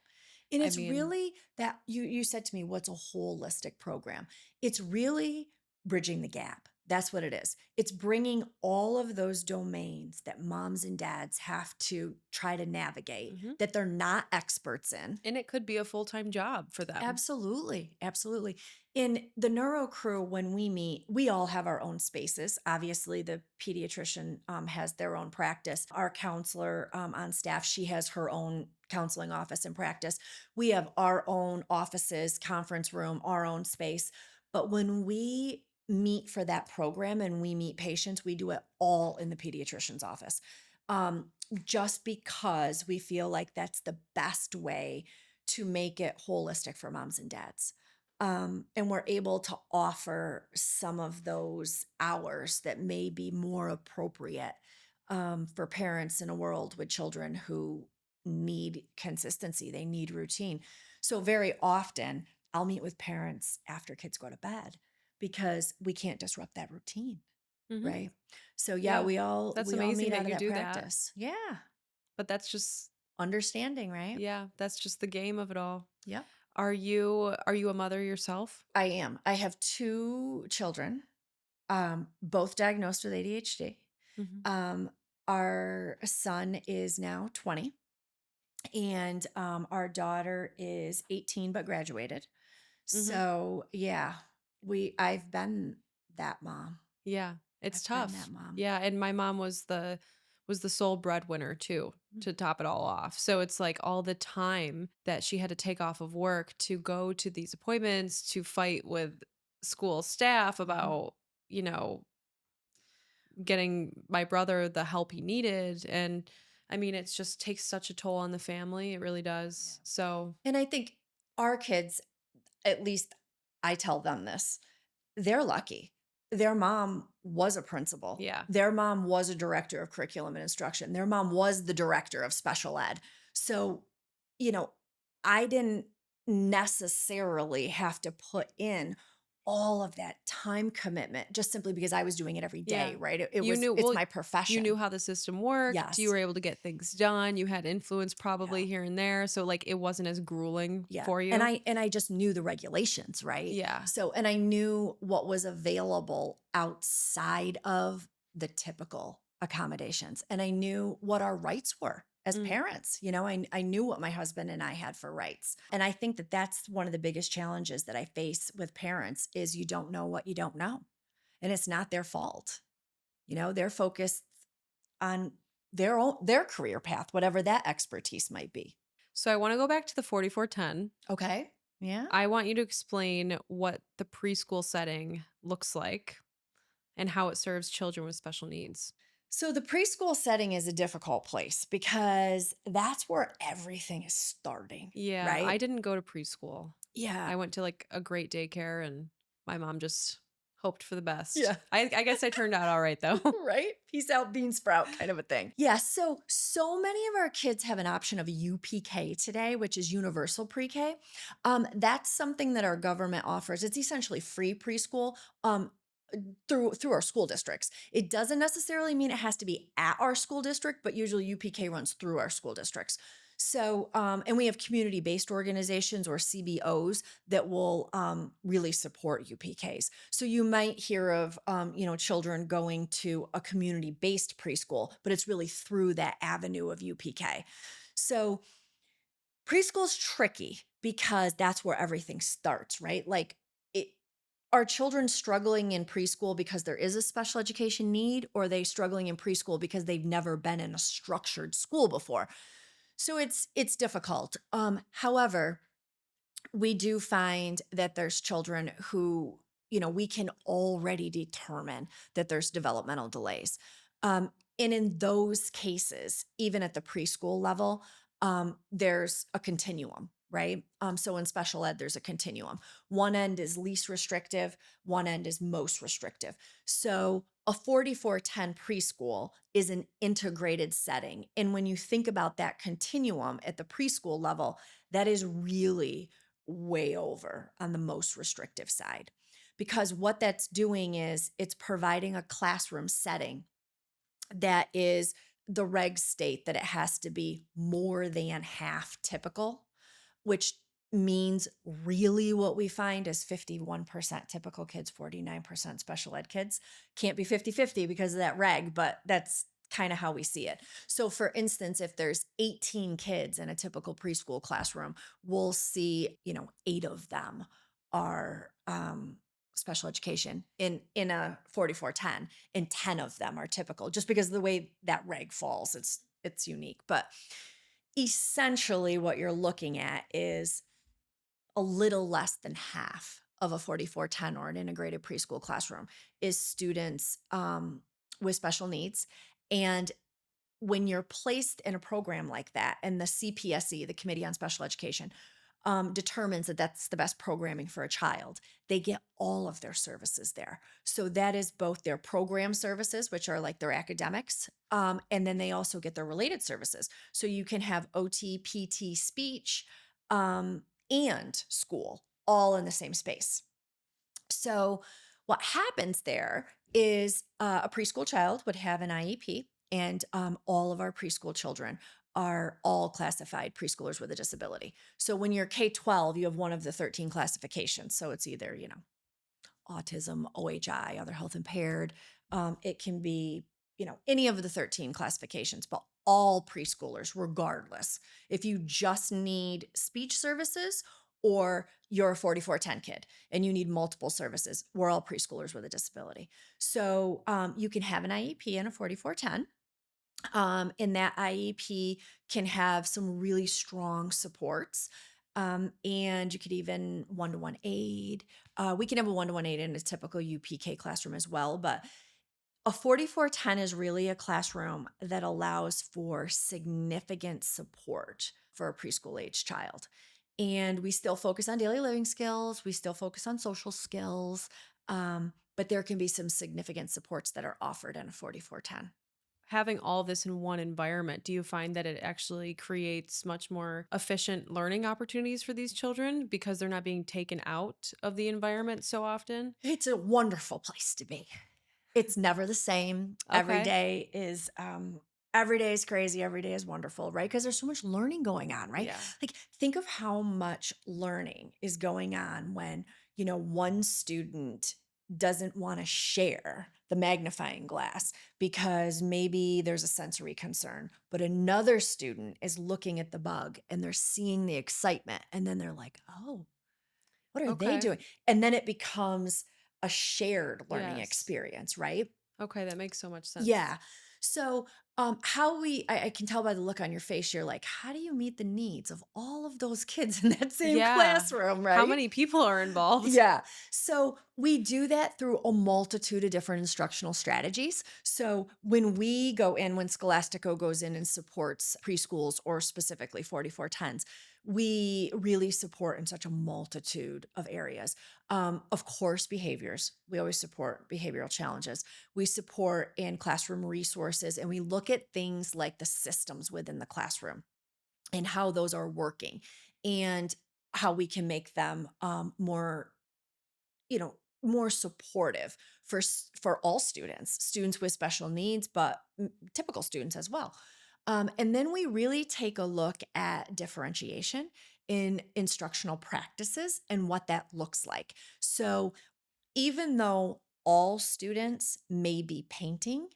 And I it's mean, really that you said to me, what's a holistic program? It's really bridging the gap. That's what it is. It's bringing all of those domains that moms and dads have to try to navigate mhm. that they're not experts in. And it could be a full-time job for them. Absolutely. Absolutely. In the neuro crew, when we meet, we all have our own spaces. Obviously, the pediatrician has their own practice. Our counselor on staff, she has her own counseling office and practice. We have our own offices, conference room, our own space. But when we meet for that program and we meet patients, we do it all in the pediatrician's office. Just because we feel like that's the best way to make it holistic for moms and dads. And we're able to offer some of those hours that may be more appropriate for parents in a world with children who need consistency, they need routine. So, very often, I'll meet with parents after kids go to bed because we can't disrupt that routine, Mhm. right? So yeah, Yeah. we That's all amazing meet that out of you that do that. practice. Yeah. But that's just Understanding, right? yeah, that's just the game of it all. Yep. Are you a mother yourself? I am. I have 2 children, both diagnosed with ADHD. Mhm. Um, our son is now 20, and our daughter is 18 but graduated. Mhm. So, yeah, I've been that mom. Yeah, it's I've been that tough. mom. Yeah, and my mom was the sole breadwinner too, Mm. to top it all off. So it's like all the time that she had to take off of work to go to these appointments, to fight with school staff Mhm. about, you know, getting my brother the help he needed. And I mean, it's just takes such a toll on the family. It really Yeah. does. So, And I think our kids, at least I tell them this, they're lucky. Their mom was a principal. yeah. Their mom was a director of curriculum and instruction. Their mom was the director of special ed. So, you know, I didn't necessarily have to put in all of that time commitment just simply because I was doing it every day, Yeah. right? It You was, knew it's well, my you knew profession. how the system worked. You Yes. were able to get things done. You had influence Yeah. probably here and there. So like it wasn't as grueling Yeah. for And you. I just knew the regulations, right? Yeah. So and I knew what was available outside of the typical accommodations. And I knew what our rights were as Mm. parents. I knew what my husband and I had for rights. And I think that that's one of the biggest challenges that I face with parents is you don't know what you don't know. And it's not their fault. They're focused on their career path, whatever that expertise might be. So I want to go back to the 4410. Okay. Yeah. I want you to explain what the preschool setting looks like and how it serves children with special needs. So the preschool setting is a difficult place because that's where everything is starting, Yeah, I right? didn't go to preschool. Yeah. I went to like a great daycare and my mom just hoped for the best. Yeah. I guess I turned out all right though. Right? Peace out, bean sprout kind of a thing. Yeah. So many of our kids have an option of UPK today, which is universal pre-K. That's something that our government offers. It's essentially free preschool. Through our school districts. It doesn't necessarily mean it has to be at our school district, but usually UPK runs through our school districts. So, and we have community-based organizations or CBOs that will really support UPKs. So you might hear of, children going to a community-based preschool, but it's really through that avenue of UPK. So preschool's tricky because that's where everything starts, right? Like it are children struggling in preschool because there is a special education need, or are they struggling in preschool because they've never been in a structured school before? So it's difficult. However, we do find that there's children who, we can already determine that there's developmental delays. And in those cases, even at the preschool level, there's a continuum, right? So in special ed, there's a continuum. One end is least restrictive, one end is most restrictive. So a 4410 preschool is an integrated setting. And when you think about that continuum at the preschool level, that is really way over on the most restrictive side. Because what that's doing is it's providing a classroom setting that is the regs state that it has to be more than half typical, which means really what we find is 51% typical kids, 49% special ed kids. Can't be 50-50 because of that reg, but that's kind of how we see it. So for instance, if there's 18 kids in a typical preschool classroom, we'll see, 8 of them are special education in a 4410 and 10 of them are typical just because of the way that reg falls. It's unique, but essentially what you're looking at is a little less than half of a 4410 or an integrated preschool classroom is students with special needs. And when you're placed in a program like that, and the CPSE, the Committee on Special Education, determines that that's the best programming for a child, they get all of their services there. So that is both their program services, which are like their academics, and then they also get their related services. So you can have OT, PT, speech, and school all in the same space. So, what happens there is a preschool child would have an IEP, and all of our preschool children are all classified preschoolers with a disability. So, when you're K 12, you have one of the 13 classifications. So, it's either, autism, OHI, other health impaired. It can be, any of the 13 classifications, but all preschoolers, regardless. If you just need speech services or you're a 4410 kid and you need multiple services, we're all preschoolers with a disability. So you can have an IEP and a 4410. And that IEP can have some really strong supports. And you could even one-to-one aid. We can have a one-to-one aid in a typical UPK classroom as well, but A 4410 is really a classroom that allows for significant support for a preschool age child. And we still focus on daily living skills, we still focus on social skills, but there can be some significant supports that are offered in a 4410. Having all this in one environment, do you find that it actually creates much more efficient learning opportunities for these children because they're not being taken out of the environment so often? It's a wonderful place to be. It's never the same. Okay. Every day is crazy, every day is wonderful, right? Because there's so much learning going on, right? Yeah. Like think of how much learning is going on when, one student doesn't want to share the magnifying glass because maybe there's a sensory concern, but another student is looking at the bug and they're seeing the excitement and then they're like, "Oh, what are they Okay. doing?" And then it becomes a shared learning Yes. experience, right? Okay, that makes so much sense. Yeah. So, I can tell by the look on your face, you're like, how do you meet the needs of all of those kids in that same Yeah. classroom, How right? many people are involved? Yeah. So we do that through a multitude of different instructional strategies. So when Scolastico goes in and supports preschools or specifically 4410s, we really support in such a multitude of areas. Of course, behaviors. We always support behavioral challenges. We support in classroom resources and we look at things like the systems within the classroom and how those are working and how we can make them more supportive for all students with special needs, but typical students as well. And then we really take a look at differentiation in instructional practices and what that looks like. So even though all students may be painting,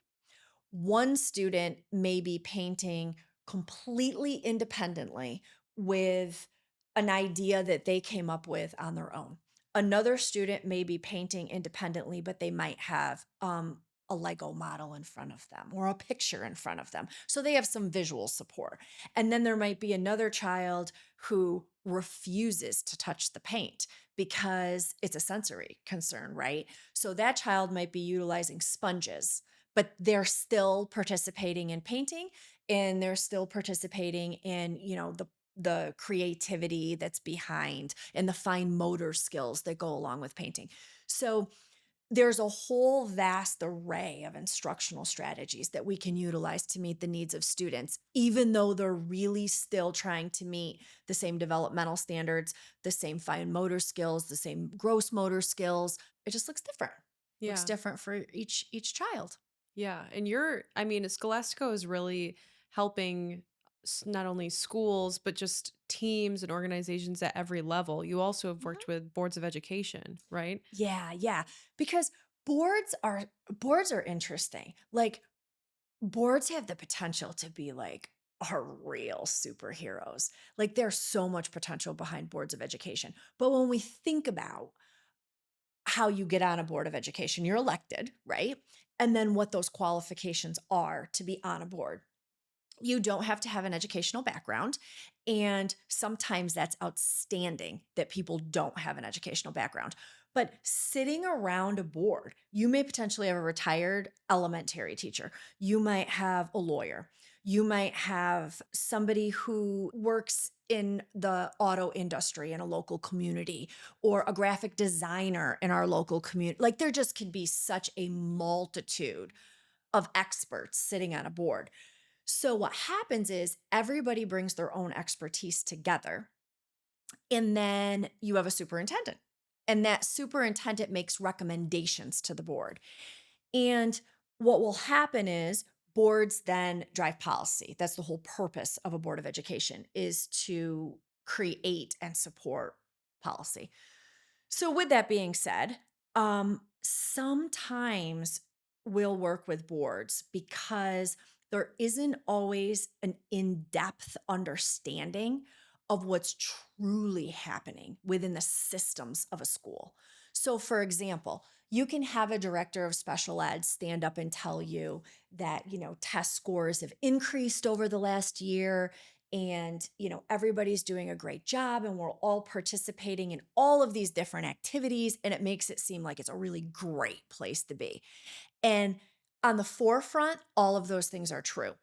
one student may be painting completely independently with an idea that they came up with on their own. Another student may be painting independently, but they might have a Lego model in front of them or a picture in front of them. So they have some visual support. And then there might be another child who refuses to touch the paint because it's a sensory concern, right? So that child might be utilizing sponges, but they're still participating in painting and they're still participating in, the creativity that's behind and the fine motor skills that go along with painting. So there's a whole vast array of instructional strategies that we can utilize to meet the needs of students, even though they're really still trying to meet the same developmental standards, the same fine motor skills, the same gross motor skills. It just looks different. Looks Yeah. different for each child. Yeah. And I mean, Scholastica is really helping not only schools, but just teams and organizations at every level. You also have Mhm. worked with boards of education, right? Yeah, yeah. Because boards are interesting. Like boards have the potential to be like our real superheroes. Like there's so much potential behind boards of education. But when we think about how you get on a board of education, you're elected, right? And then what those qualifications are to be on a board. You don't have to have an educational background. And sometimes that's outstanding that people don't have an educational background. But sitting around a board, you may potentially have a retired elementary teacher. You might have a lawyer. You might have somebody who works in the auto industry in a local community or a graphic designer in our local community. Like there just could be such a multitude of experts sitting on a board. So what happens is everybody brings their own expertise together, and then you have a superintendent. And that superintendent makes recommendations to the board. And what will happen is boards then drive policy. That's the whole purpose of a board of education is to create and support policy. So, with that being said, sometimes we'll work with boards because there isn't always an in depth understanding of what's truly happening within the systems of a school. So, for example, you can have a director of special ed stand up and tell you that, test scores have increased over the last year and everybody's doing a great job and we're all participating in all of these different activities and it makes it seem like it's a really great place to be. And On the forefront, all of those things are true.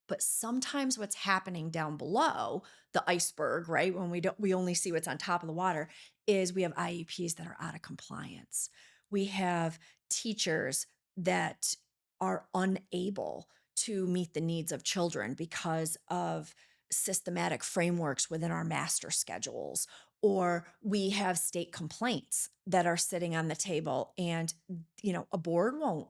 But sometimes what's happening down below the iceberg, right? When we only see what's on top of the water, is we have IEPs that are out of compliance. We have teachers that are unable to meet the needs of children because of systematic frameworks within our master schedules, or we have state complaints that are sitting on the table, and a board won't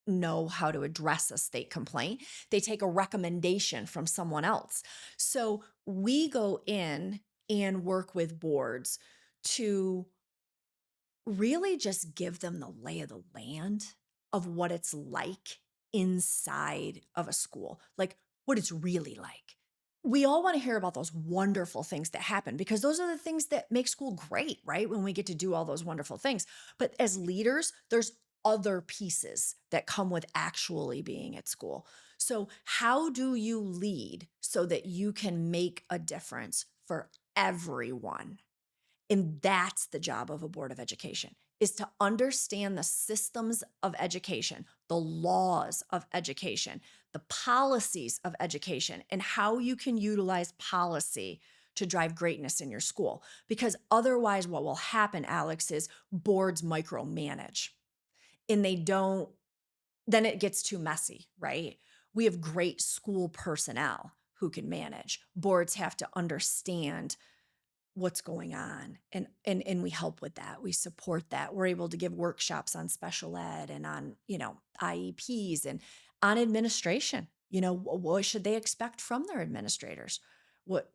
know how to address a state complaint. They take a recommendation from someone else. So we go in and work with boards to really just give them the lay of the land of what it's like inside of a school, like what it's really like. We all want to hear about those wonderful things that happen because those are the things that make school great, right? When we get to do all those wonderful things. But as leaders, there's other pieces that come with actually being at school. So, how do you lead so that you can make a difference for everyone? And that's the job of a board of education, is to understand the systems of education, the laws of education, the policies of education, and how you can utilize policy to drive greatness in your school. Because otherwise, what will happen, Alex, is boards micromanage and they don't, then it gets too messy, right? We have great school personnel who can manage. Boards have to understand what's going on, and we help with that. We support that. We're able to give workshops on special ed and on IEPs and on administration. What should they expect from their administrators? What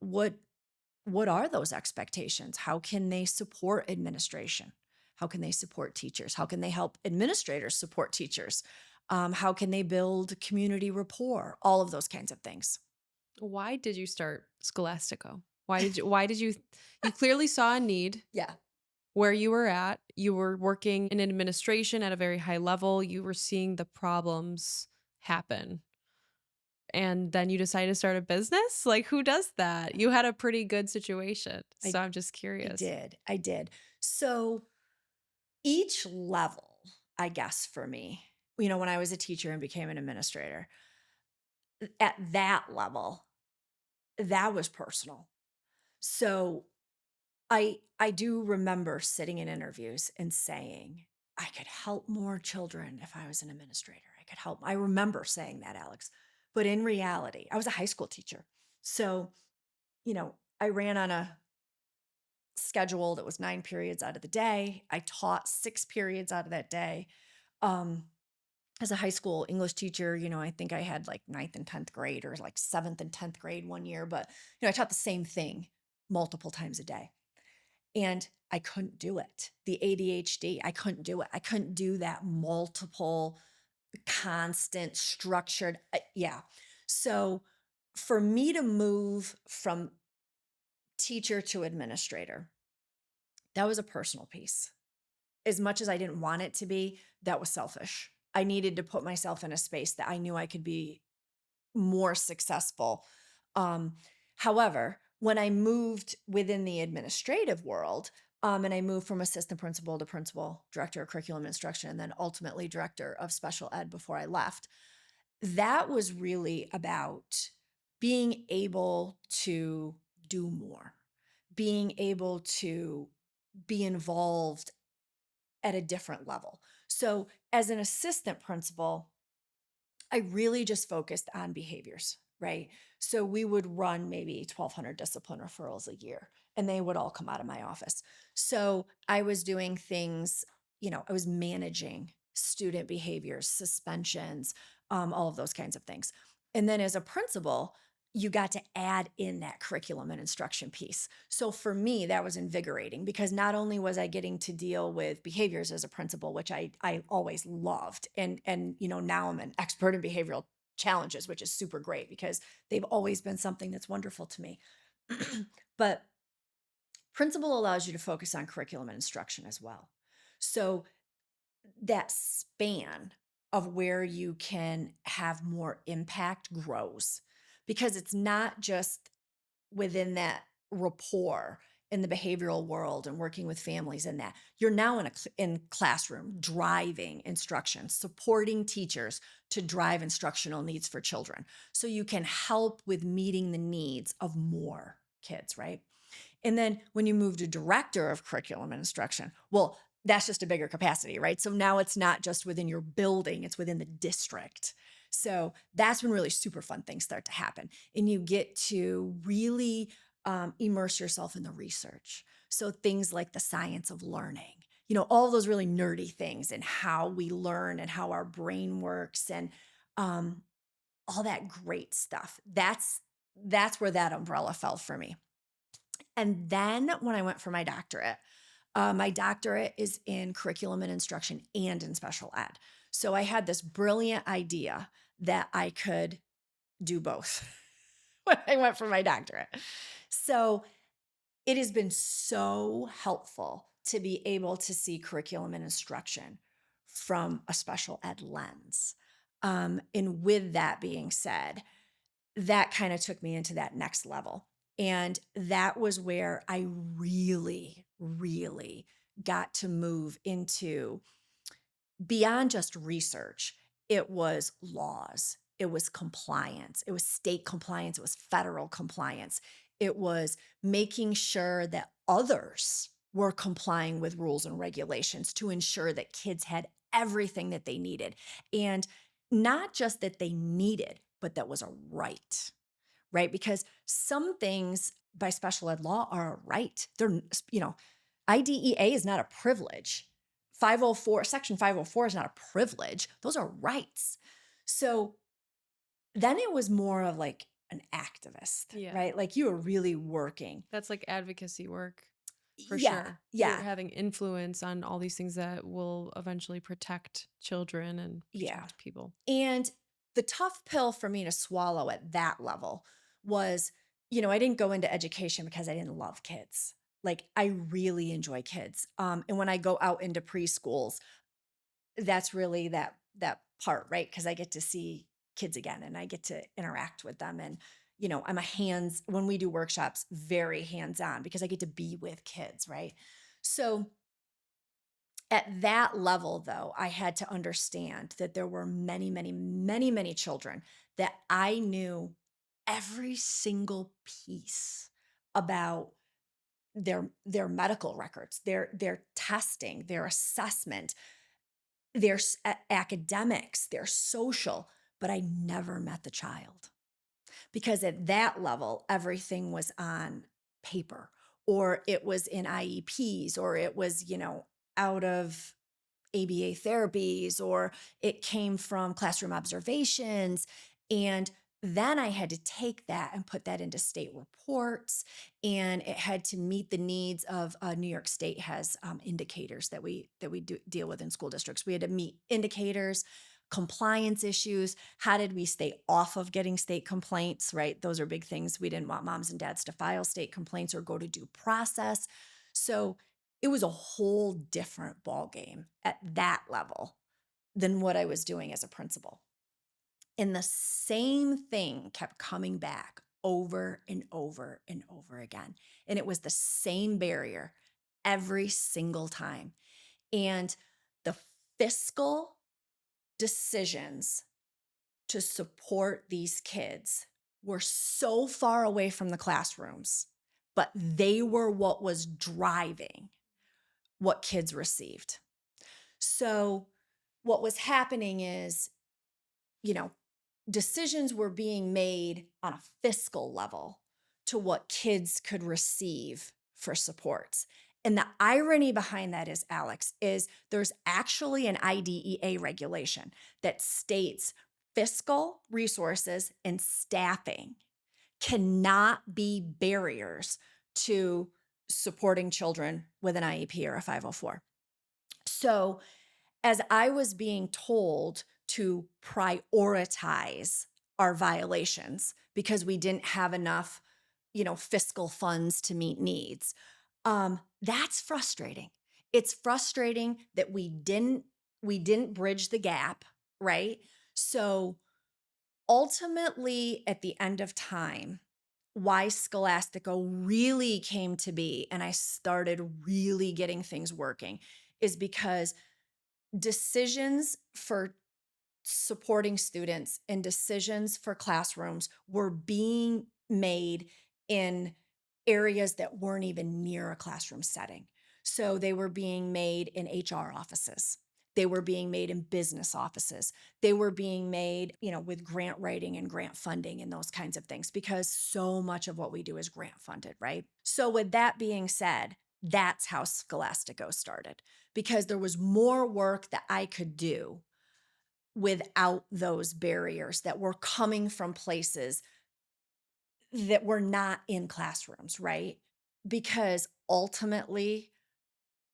are those expectations? How can they support administration? How can they support teachers? How can they help administrators support teachers? How can they build community rapport? All of those kinds of things. Why did you start Scolastico? You clearly saw a need Yeah. where you were at. You were working in administration at a very high level. You were seeing the problems happen. And then you decided to start a business? Like, who does that? You had a pretty good situation. I So I'm just I curious. did. I did. So each level, I guess for me, when I was a teacher and became an administrator, at that level, that was personal. So I do remember sitting in interviews and saying, I could help more children if I was an administrator. I could help. I remember saying that, Alex. But in reality, I was a high school teacher. So, I ran on a schedule that was 9 periods out of the day. I taught 6 periods out of that day. Um, as a high school English teacher, I think I had like ninth and 10th grade or like 7th and 10th grade one year, but I taught the same thing multiple times a day. And I couldn't do it. The ADHD, I couldn't do it. I couldn't do that multiple, constant, structured. Yeah. So for me to move from teacher to administrator, that was a personal piece. As much as I didn't want it to be, that was selfish. I needed to put myself in a space that I knew I could be more successful. Um, However, when I moved within the administrative world, and I moved from assistant principal to principal, director of curriculum instruction, and then ultimately director of special ed before I left, that was really about being able to do more, being able to be involved at a different level. So, as an assistant principal, I really just focused on behaviors, right? So we would run maybe 1,200 discipline referrals a year, and they would all come out of my office. So I was doing things, I was managing student behaviors, suspensions, all of those kinds of things. And then as a principal, you got to add in that curriculum and instruction piece. So for me, that was invigorating because not only was I getting to deal with behaviors as a principal, which I always loved, and now I'm an expert in behavioral challenges, which is super great because they've always been something that's wonderful to me. But principal allows you to focus on curriculum and instruction as well. So that span of where you can have more impact grows because it's not just within that rapport. in the behavioral world and working with families in that. You're now in classroom driving instruction, supporting teachers to drive instructional needs for children. So you can help with meeting the needs of more kids, right? And then when you move to director of curriculum and instruction, well, that's just a bigger capacity, right? So now it's not just within your building, it's within the district. So that's when really super fun things start to happen. And you get to really immerse yourself in the research. So things like the science of learning, all those really nerdy things and how we learn and how our brain works and um, all that great stuff. That's where that umbrella fell for me. And then when I went for my doctorate is in curriculum and instruction and in special ed. So I had this brilliant idea that I could do both when I went for my doctorate. So it has been so helpful to be able to see curriculum and instruction from a special ed lens. And with that being said, that kind of took me into that next level. And that was where I really, really got to move into beyond just research. It was laws, it was compliance, it was state compliance, it was federal compliance. It was making sure that others were complying with rules and regulations to ensure that kids had everything that they needed. And not just that they needed, but that was a right? Because some things by special ed law are a right. IDEA is not a privilege. 504, Section 504 is not a privilege. Those are rights. So then it was more of like an activist, Yeah. right? Like you were really working. That's like advocacy work for Yeah, sure. You're yeah, having influence on all these things that will eventually protect children and yeah. protect people. And the tough pill for me to swallow at that level was, I didn't go into education because I didn't love kids. Like I really enjoy kids. And when I go out into preschools, that's really that part, right? Because I get to see kids again and I get to interact with them. And, I'm when we do workshops, very hands-on because I get to be with kids, right? So at that level, though, I had to understand that there were many, many, many, many children that I knew every single piece about their medical records, their testing, their assessment, their academics, their social, but I never met the child because at that level, everything was on paper or it was in IEPs or it was, out of ABA therapies or it came from classroom observations. And then I had to take that and put that into state reports. And it had to meet the needs of New York State has indicators that we deal with in school districts. We had to meet indicators, compliance issues. How did we stay off of getting state complaints, right? Those are big things. We didn't want moms and dads to file state complaints or go to due process. So it was a whole different ballgame at that level than what I was doing as a principal. And the same thing kept coming back over and over and over again. And it was the same barrier every single time. And the fiscal decisions to support these kids were so far away from the classrooms, but they were what was driving what kids received. So what was happening is, you know, decisions were being made on a fiscal level to what kids could receive for supports. And the irony behind that is, Alex, is there's actually an IDEA regulation that states fiscal resources and staffing cannot be barriers to supporting children with an IEP or a 504. So, as I was being told to prioritize our violations because we didn't have enough, fiscal funds to meet needs, that's frustrating. It's frustrating that we didn't bridge the gap, right? So ultimately, at the end of time, why Scholastico really came to be and I started really getting things working is because decisions for supporting students and decisions for classrooms were being made in areas that weren't even near a classroom setting. So they were being made in HR offices. They were being made in business offices. They were being made, with grant writing and grant funding and those kinds of things because so much of what we do is grant funded, right? So with that being said, that's how Scholastico started because there was more work that I could do without those barriers that were coming from places that were not in classrooms, right? Because ultimately,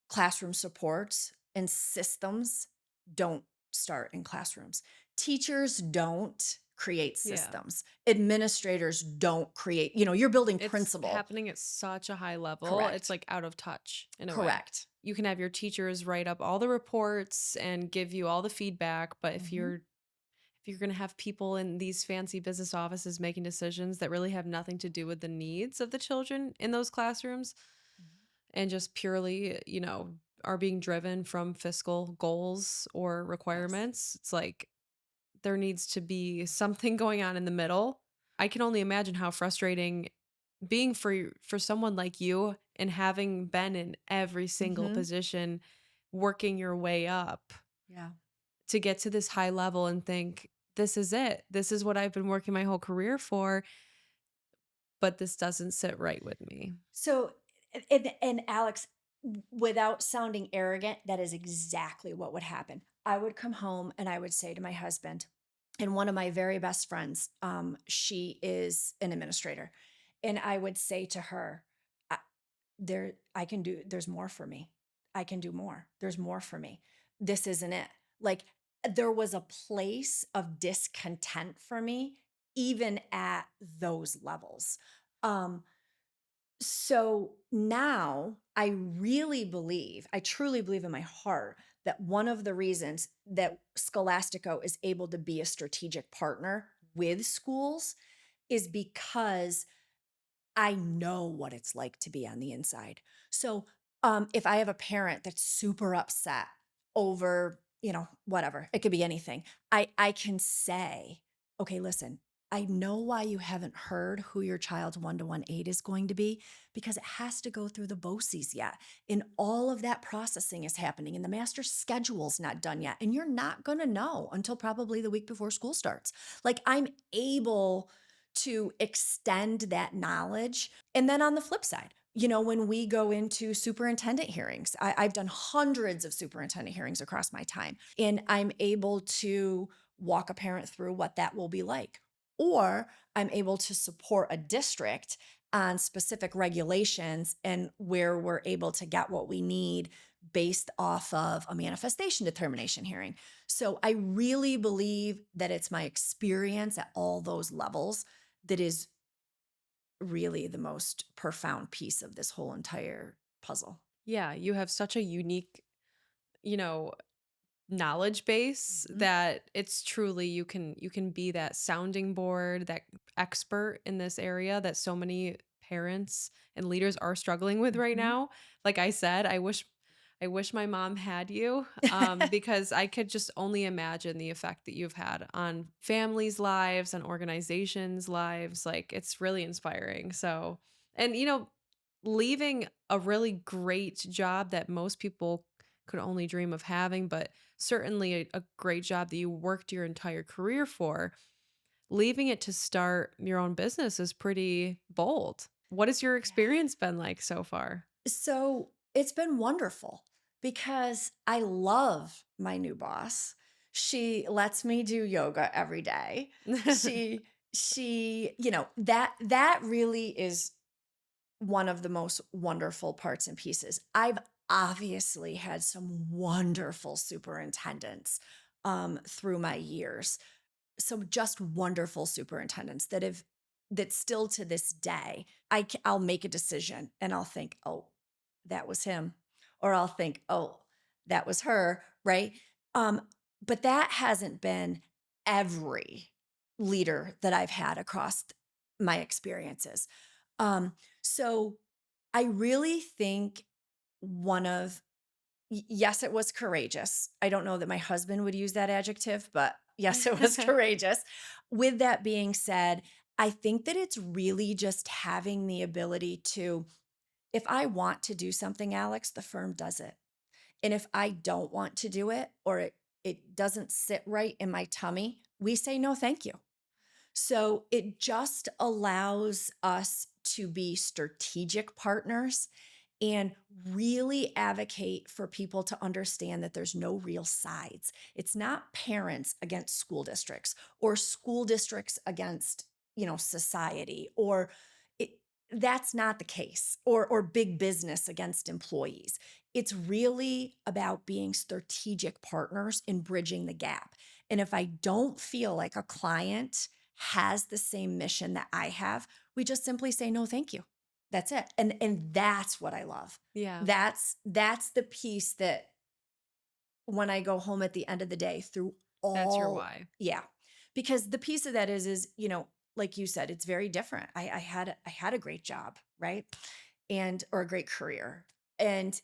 classroom supports and systems don't start in classrooms. Teachers don't create Yeah. systems. Administrators don't create, you're building It's principle. happening at such a high level. It's Correct. like out of touch in a way. Correct. You can have your teachers write up all the reports and give you all the feedback, but Mhm. if you're going to have people in these fancy business offices making decisions that really have nothing to do with the needs of the children in those classrooms and just purely, are being driven from fiscal goals or Yes. requirements, it's like there needs to be something going on in the middle. I can only imagine how frustrating being for someone like you and having been in every single Mhm. position, working your way up Yeah. to get to this high level and think, this is it. This is what I've been working my whole career for, but this doesn't sit right with me. So, and Alex, without sounding arrogant, that is exactly what would happen. I would come home and I would say to my husband, and one of my very best friends, she is an administrator, and I would say to her, I, I can do. There's more for me. I can do more. There's more for me. This isn't it. Like there was a place of discontent for me, even at those levels. Um, so now I truly believe in my heart that one of the reasons that Scholastico is able to be a strategic partner with schools is because I know what it's like to be on the inside. So, if I have a parent that's super upset over, whatever, it could be anything, I can say, okay, listen, I know why you haven't heard who your child's one-to-one aide is going to be because it has to go through the BOCES yet. And all of that processing is happening, and the master schedule's not done yet. And you're not going to know until probably the week before school starts. Like, I'm able to extend that knowledge. And then on the flip side, when we go into superintendent hearings, I've done hundreds of superintendent hearings across my time, and I'm able to walk a parent through what that will be like. Or I'm able to support a district on specific regulations and where we're able to get what we need based off of a manifestation determination hearing. So I really believe that it's my experience at all those levels that is really the most profound piece of this whole entire puzzle. Yeah, you have such a unique, you know, knowledge base Mhm. that it's truly you can be that sounding board, that expert in this area that so many parents and leaders are struggling with right Mhm. now. Like I said, I wish my mom had you because I could just only imagine the effect that you've had on families' lives, on organizations' lives. Like it's really inspiring. So, and leaving a really great job that most people could only dream of having, but certainly a great job that you worked your entire career for, leaving it to start your own business is pretty bold. What has your Yeah. experience been like so far? So it's been wonderful because I love my new boss. She lets me do yoga every day. She, that really is one of the most wonderful parts and pieces. I've obviously had some wonderful superintendents through my years, some just wonderful superintendents that still to this day I'll make a decision and I'll think, oh, that was him, or I'll think, oh, that was her, right? Um, but that hasn't been every leader that I've had across my experiences. So I really think one of yes, it was courageous. I don't know that my husband would use that adjective, but yes, it was courageous. With that being said, I think that it's really just having the ability to, if I want to do something, Alex, the firm does it. And if I don't want to do it or it doesn't sit right in my tummy, we say no, thank you. So it just allows us to be strategic partners and really advocate for people to understand that there's no real sides. It's not parents against school districts or school districts against, society or it, that's not the case or big business against employees. It's really about being strategic partners in bridging the gap. And if I don't feel like a client has the same mission that I have, we just simply say no, thank you. That's it. And that's what I love. Yeah, That's the piece that when I go home at the end of the day through that's your all, why. yeah. Because the piece of that is, like you said, it's very different. I had a great job, right? And or a great career. And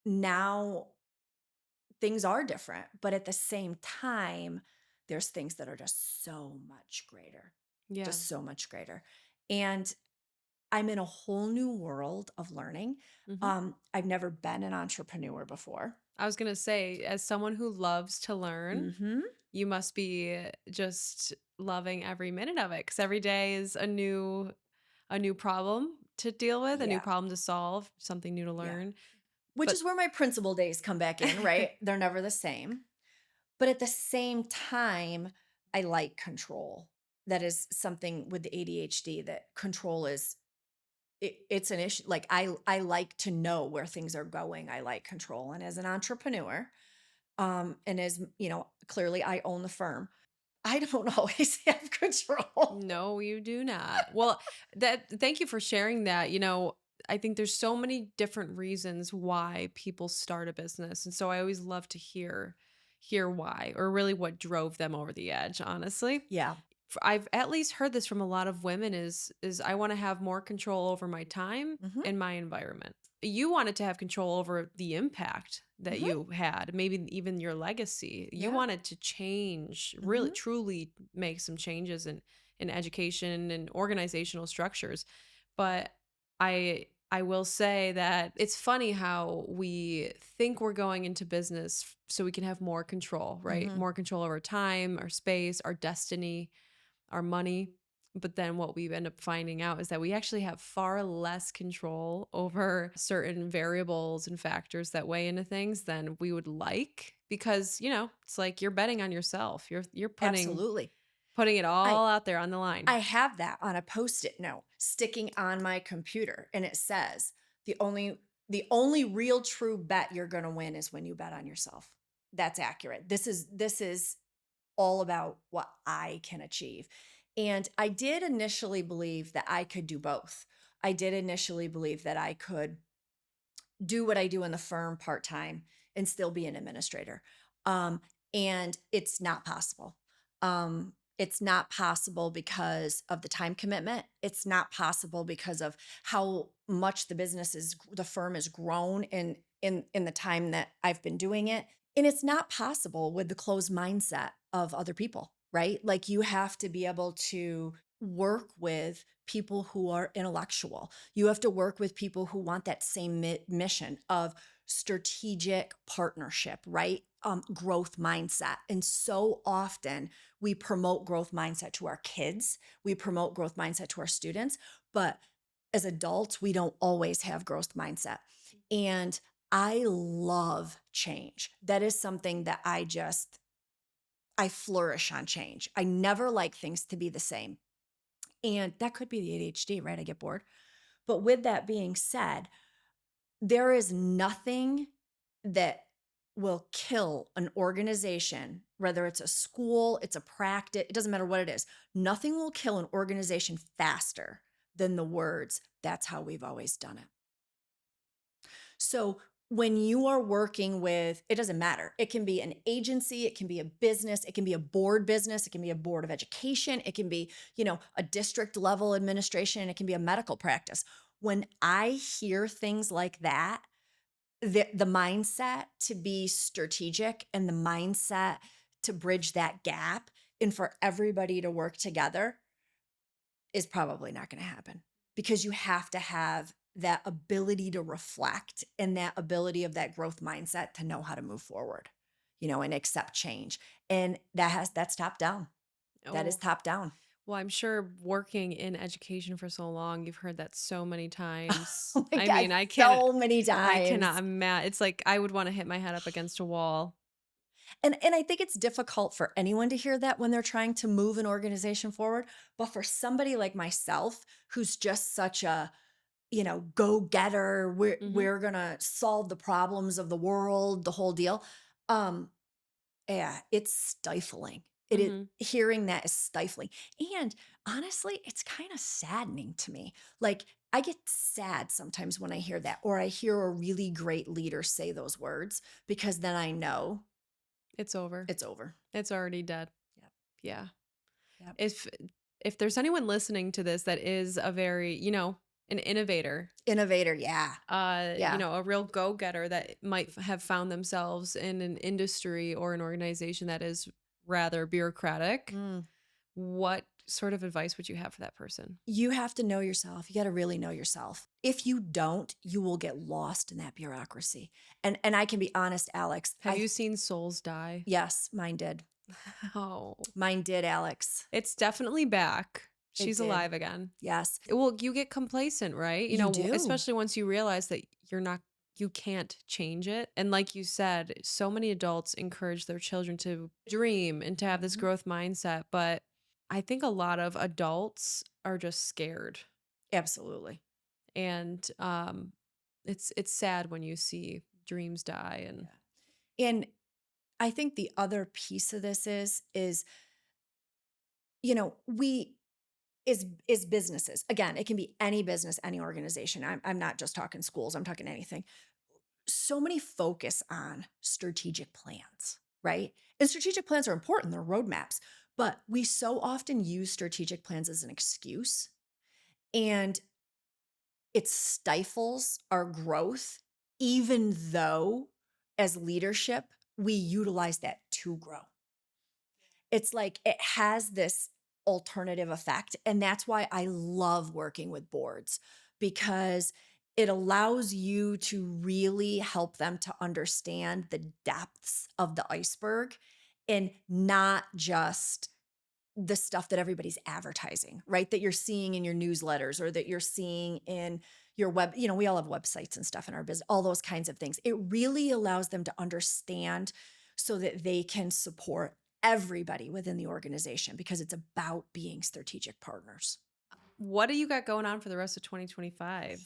now things are different, but at the same time, there's things that are just so much greater, Yeah. just so much greater. And I'm in a whole new world of learning. Mhm. I've never been an entrepreneur before. I was gonna say, as someone who loves to learn, Hmm. you must be just loving every minute of it because every day is a new problem to deal with, a new Yeah, problem to solve, something new to yeah. learn. Which But is where my principal days come back in, right? They're never the same. But at the same time, I like control. That is something with the ADHD that control is it's an issue. Like I like to know where things are going. I like control. And as an entrepreneur, and as clearly I own the firm, I don't always have control. no, you do not. Well, thank you for sharing that. I think there's so many different reasons why people start a business. And so I always love to hear why or really what drove them over the edge, honestly. Yeah. I've at least heard this from a lot of women is I want to have more control over my time Hmm. and my environment. You wanted to have control over the impact that Hmm. you had, maybe even your legacy. You Yeah. wanted to change, really Hmm. truly make some changes in education and organizational structures. But I will say that it's funny how we think we're going into business so we can have more control, right? Hmm. More control over time, our space, our destiny, our money. But then what we end up finding out is that we actually have far less control over certain variables and factors that weigh into things than we would like because, it's like you're betting on yourself. You're Absolutely. putting it I all out there on the line. I have that on a Post-it note sticking on my computer, and it says the only real true bet you're going to win is when you bet on yourself. That's accurate. This is all about what I can achieve. And I did initially believe that I could do both. I did initially believe that I could do what I do in the firm part time and still be an administrator. Um, and it's not possible. It's not possible because of the time commitment. It's not possible because of how much the firm has grown in the time that I've been doing it. And it's not possible with the closed mindset of other people, right? Like you have to be able to work with people who are intellectual. You have to work with people who want that same mission of strategic partnership, right? Growth mindset. And so often we promote growth mindset to our kids, we promote growth mindset to our students, but as adults, we don't always have growth mindset. And I love change. That is something that I flourish on change. I never like things to be the same. And that could be the ADHD, right? I get bored. But with that being said, there is nothing that will kill an organization, whether it's a school, it's a practice, it doesn't matter what it is. Nothing will kill an organization faster than the words, that's how we've always done it. So when you are working with, it doesn't matter. It can be an agency, it can be a business, it can be a board business, it can be a board of education, it can be, a district level administration, it can be a medical practice. When I hear things like that, the mindset to be strategic and the mindset to bridge that gap and for everybody to work together is probably not going to happen, because you have to have that ability to reflect and that ability of that growth mindset to know how to move forward, and accept change. And that's top down. That is Oh, top down. well, I'm sure working in education for so long, you've heard that so many times. Oh my I God, mean, so many I cannot times. imagine. It's like I would want to hit my head up against a wall. And I think it's difficult for anyone to hear that when they're trying to move an organization forward. But for somebody like myself, who's just such a, go getter, Mhm. we're gonna solve the problems of the world, the whole deal. Um, yeah, it's stifling. It is, Mhm. hearing that is stifling. And honestly, it's kind of saddening to me. Like, I get sad sometimes when I hear that, or I hear a really great leader say those words, because then I know It's over. it's over. It's already dead. Yep. Yeah. Yep. If if there's anyone listening to this that is a very, an innovator, Innovator. Yeah. Yeah. a real go-getter that might have found themselves in an industry or an organization that is rather bureaucratic, Mm. what sort of advice would you have for that person? You have to know yourself. You got to really know yourself. If you don't, you will get lost in that bureaucracy. And I can be honest, Alex. Have you seen souls die? Yes, mine did. Oh, Mine did, Alex. it's definitely back. It She's did. alive again. Yes. Well, you get complacent, right? You do. Especially once you realize that you can't change it. And like you said, so many adults encourage their children to dream and to have this Mhm. growth mindset. But I think a lot of adults are just scared. Absolutely. And it's sad when you see dreams die. And Yeah. And I think the other piece of this is, we is businesses. Again, it can be any business, any organization. I'm not just talking schools, I'm talking anything. So many focus on strategic plans, right? And strategic plans are important, they're roadmaps, but we so often use strategic plans as an excuse, and it stifles our growth, even though as leadership, we utilize that to grow. It's like it has this alternative effect. And that's why I love working with boards, because it allows you to really help them to understand the depths of the iceberg and not just the stuff that everybody's advertising, right? That you're seeing in your newsletters or that you're seeing in your web. We all have websites and stuff in our business, all those kinds of things. It really allows them to understand so that they can support everybody within the organization, because it's about being strategic partners. what do you got going on for the rest of 2025?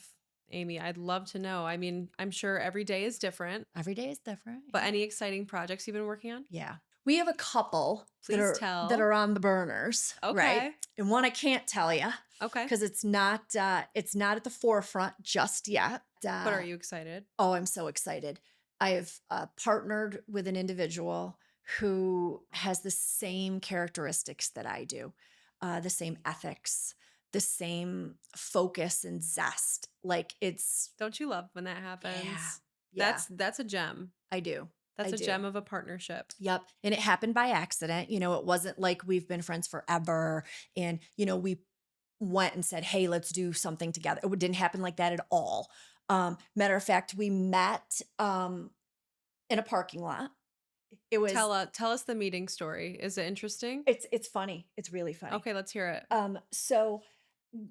Amy, I'd love to know. I mean, I'm sure every day is different, Every day is different. but Yeah. any exciting projects you've been working on? Yeah. We have a couple that Please are tell. on the burners, right? Okay. And one I can't tell you Okay. because it's not at the forefront just yet. But are you excited? Oh, I'm so excited. I have partnered with an individual who has the same characteristics that I do, the same ethics, the same focus and zest. Like it's, Don't you love when that yeah, happens? yeah, That's a gem. I do. I That's a do. gem of a partnership. Yep. And it happened by accident. It wasn't like we've been friends forever. And, we went and said, hey, let's do something together. It didn't happen like that at all. Matter of fact, we met in a parking lot. It was, Tell us the meeting story. Is it interesting? it's funny. It's really funny. Okay, let's hear it. So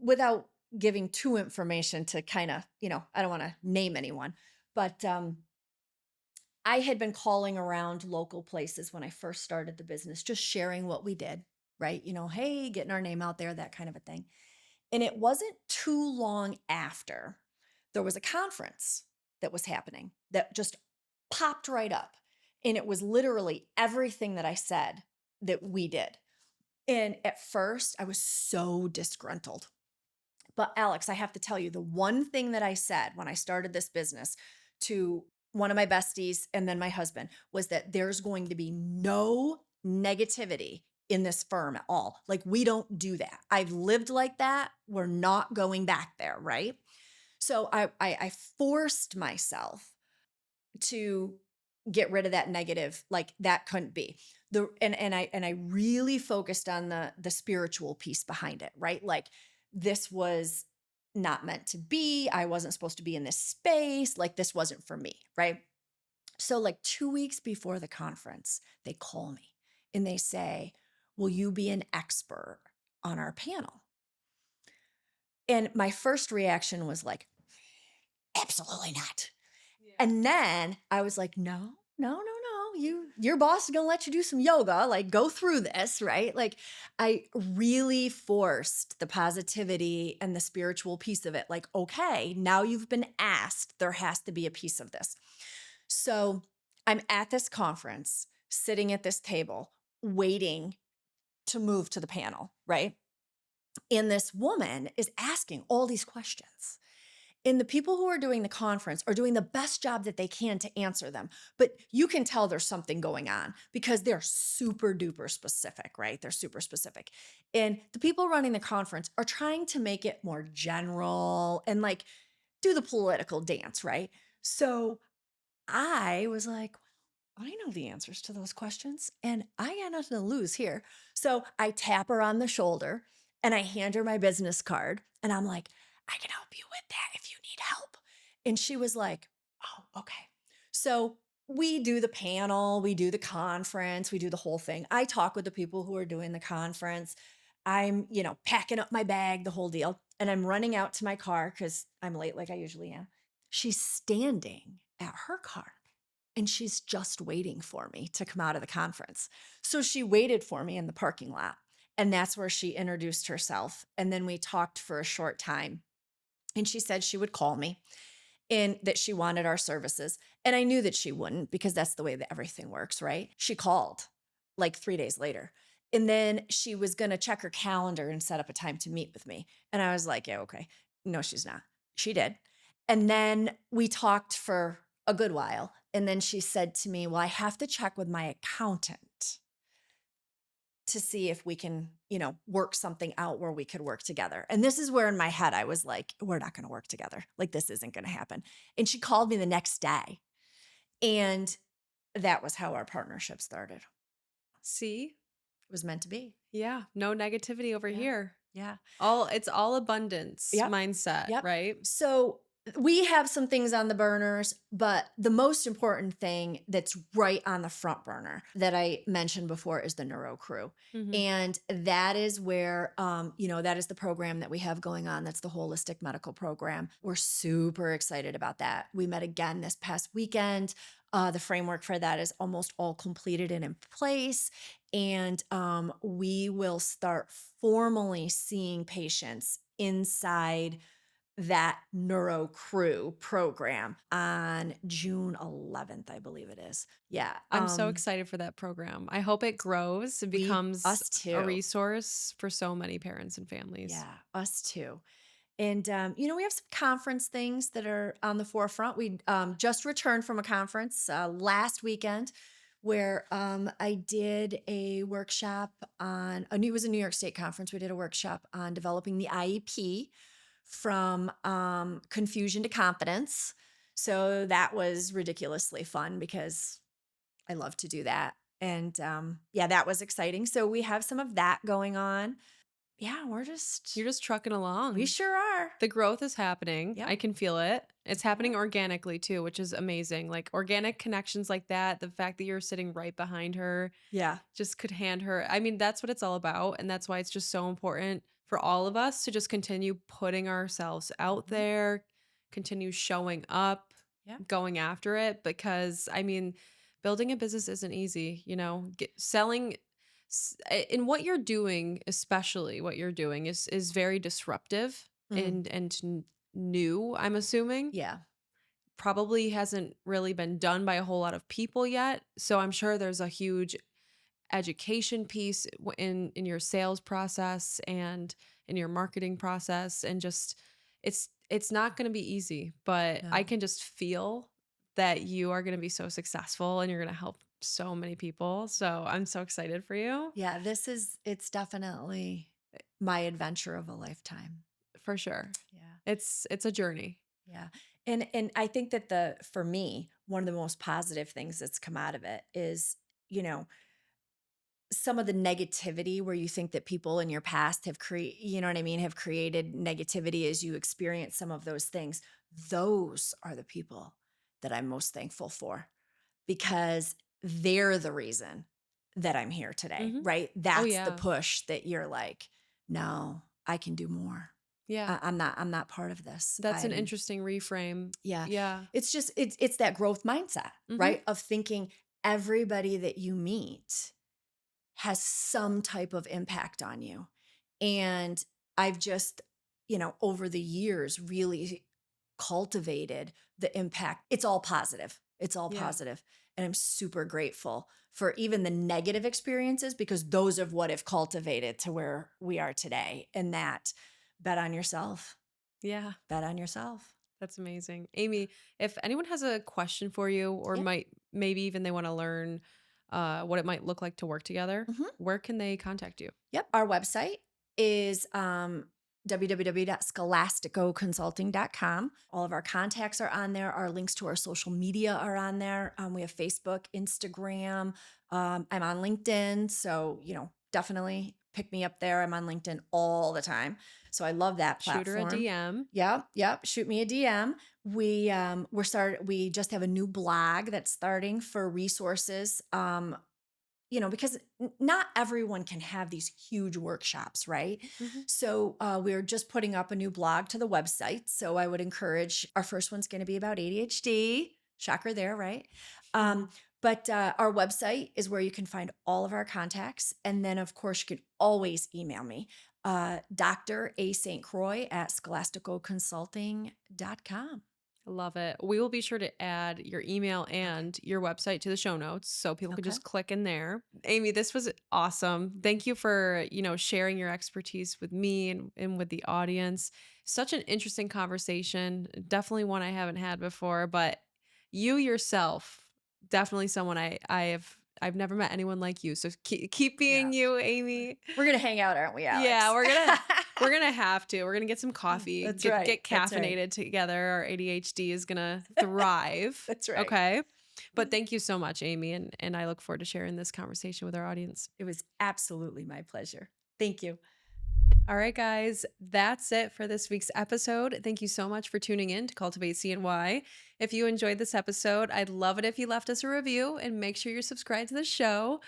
without giving too information to kind of, I don't want to name anyone, but I had been calling around local places when I first started the business, just sharing what we did, right? Hey, getting our name out there, that kind of a thing. And it wasn't too long after there was a conference that was happening that just popped right up. And it was literally everything that I said that we did. And at first, I was so disgruntled. But Alex, I have to tell you, the one thing that I said when I started this business to one of my besties, and then my husband, was that there's going to be no negativity in this firm at all. Like, we don't do that. I've lived like that. We're not going back there, right? So I forced myself to get rid of that negative, like that couldn't be. And I really focused on the spiritual piece behind it, right? Like, this was not meant to be. I wasn't supposed to be in this space. Like, this wasn't for me, right? So, like 2 weeks before the conference, they call me and they say, "Will you be an expert on our panel?" And my first reaction was like, "Absolutely not." Yeah. And then I was like, "No, no, no, no. Your boss is gonna let you do some yoga, like go through this, right?" Like, I really forced the positivity and the spiritual piece of it. Like, okay, now you've been asked, there has to be a piece of this. So I'm at this conference, sitting at this table, waiting to move to the panel, right? And this woman is asking all these questions. And the people who are doing the conference are doing the best job that they can to answer them. But you can tell there's something going on because they're super duper specific, right? They're super specific. And the people running the conference are trying to make it more general and like do the political dance, right? So I was like, "Well, I know the answers to those questions and I got nothing to lose here." So I tap her on the shoulder and I hand her my business card and I'm like, "I can help you with that if you need help." And she was like, "Oh, okay." So we do the panel, we do the conference, we do the whole thing. I talk with the people who are doing the conference. I'm, packing up my bag, the whole deal. And I'm running out to my car because I'm late like I usually am. She's standing at her car and she's just waiting for me to come out of the conference. So she waited for me in the parking lot. And that's where she introduced herself. And then we talked for a short time. And she said she would call me and that she wanted our services. And I knew that she wouldn't because that's the way that everything works, right? She called like 3 days later. And then she was going to check her calendar and set up a time to meet with me. And I was like, "Yeah, okay." No, she's not. She did. And then we talked for a good while. And then she said to me, "Well, I have to check with my accountant to see if we can, work something out where we could work together." And this is where in my head I was like, "We're not going to work together. Like, this isn't going to happen." And she called me the next day. And that was how our partnership started. It See? was meant to be. Yeah, no negativity over Yeah. here. Yeah. It's all abundance Yep. mindset, Yep. right? So we have some things on the burners, but the most important thing that's right on the front burner that I mentioned before is the Neuro Crew. Mhm. And that is where, that is the program that we have going on. That's the holistic medical program. We're super excited about that. We met again this past weekend. The framework for that is almost all completed and in place. And we will start formally seeing patients inside that Neuro Crew program on June 11th, I believe it is. Yeah. I'm so excited for that program. I hope it grows and becomes Us a too. resource for so many parents and families. Yeah, us too. And, we have some conference things that are on the forefront. We just returned from a conference last weekend where I did a workshop it was a New York State conference. We did a workshop on developing the IEP from confusion to confidence. So that was ridiculously fun because I love to do that. And yeah, that was exciting. So we have some of that going on. Yeah, You're just trucking we along. sure are. The growth is happening. Yep. I can feel it. It's happening Yep. organically too, which is amazing. Like organic connections like that, the fact that you're sitting right behind her, Yeah. just could hand her. I mean, that's what it's all about. And that's why it's just so important for all of us to just continue putting ourselves out Mhm. there, continue showing up, Yep. going after it. Because I mean, building a business isn't easy, selling in what you're doing, especially what you're doing is very disruptive Mhm. and new, I'm assuming. Yeah. Probably hasn't really been done by a whole lot of people yet. So I'm sure there's a huge education piece in your sales process and in your marketing process and just it's not going to be easy, but I No. can just feel that you are going to be so successful and you're going to help so many people. So I'm so excited for you. Yeah, it's definitely my adventure of a lifetime. For sure. Yeah. It's a journey. Yeah. And I think that for me, one of the most positive things that's come out of it is, you know, some of the negativity where you think that people in your past have you know what I mean, have created negativity as you experience some of those things. Those are the people that I'm most thankful for because they're the reason that I'm here today, Mhm. right? Oh That's the yeah. push that you're like, no, I can do more. Yeah. I'm not part of this. That's an interesting reframe. Yeah. Yeah. It's just it's that growth mindset, Mhm. right? Of thinking everybody that you meet has some type of impact on you. And I've just, over the years really cultivated the impact. It's all positive. It's all Yeah. positive. And I'm super grateful for even the negative experiences because those are what have cultivated to where we are today. And that bet on yourself. Yeah. Bet on yourself. That's amazing. Amy, if anyone has a question for you or Yeah. maybe even they want to learn what it might look like to work together, Mhm. where can they contact you? Yep. Our website is www.scolasticoconsulting.com. All of our contacts are on there. Our links to our social media are on there. We have Facebook, Instagram. I'm on LinkedIn. So, definitely pick me up there. I'm on LinkedIn all the time. So I love that Shoot her a platform. DM. Yep, yep. Shoot me a DM. We just have a new blog that's starting for resources. Because not everyone can have these huge workshops, right? Mhm. So we're just putting up a new blog to the website. So I would encourage our first one's going to be about ADHD. Shocker there, right? Um, but our website is where you can find all of our contacts. And then, of course, you can always email me, Dr. A. St. Croix at scholasticoconsulting.com. Love it. We will be sure to add your email Okay. and your website to the show notes so people can Okay. just click in there. Amy, this was awesome. Thank you for, sharing your expertise with me and with the audience. Such an interesting conversation. Definitely one I haven't had before, but you yourself, definitely someone I've never met anyone like you. So keep Yeah. being you, Amy. We're going to hang out, aren't we, Yeah, Alex? we're gonna have to. We're gonna get some coffee, That's get right. get That's right. caffeinated together. Our ADHD is gonna thrive. That's right. Okay. But thank you so much, Amy, and I look forward to sharing this conversation with our audience. It was absolutely my pleasure. Thank you. All right, guys, that's it for this week's episode. Thank you so much for tuning in to Cultivate CNY. If you enjoyed this episode, I'd love it if you left us a review and make sure you're subscribed to the show.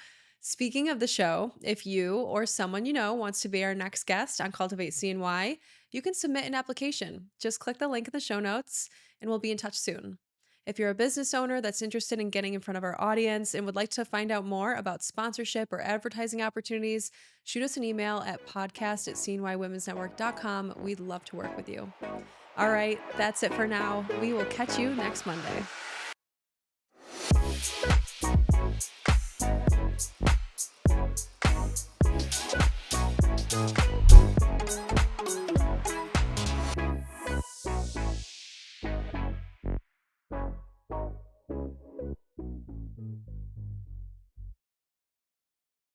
Speaking of the show, if you or someone you know wants to be our next guest on Cultivate CNY, you can submit an application. Just click the link in the show notes and we'll be in touch soon. If you're a business owner that's interested in getting in front of our audience and would like to find out more about sponsorship or advertising opportunities, shoot us an email at podcast@cnywomensnetwork.com. We'd love to work with you. All right, that's it for now. We will catch you next Monday.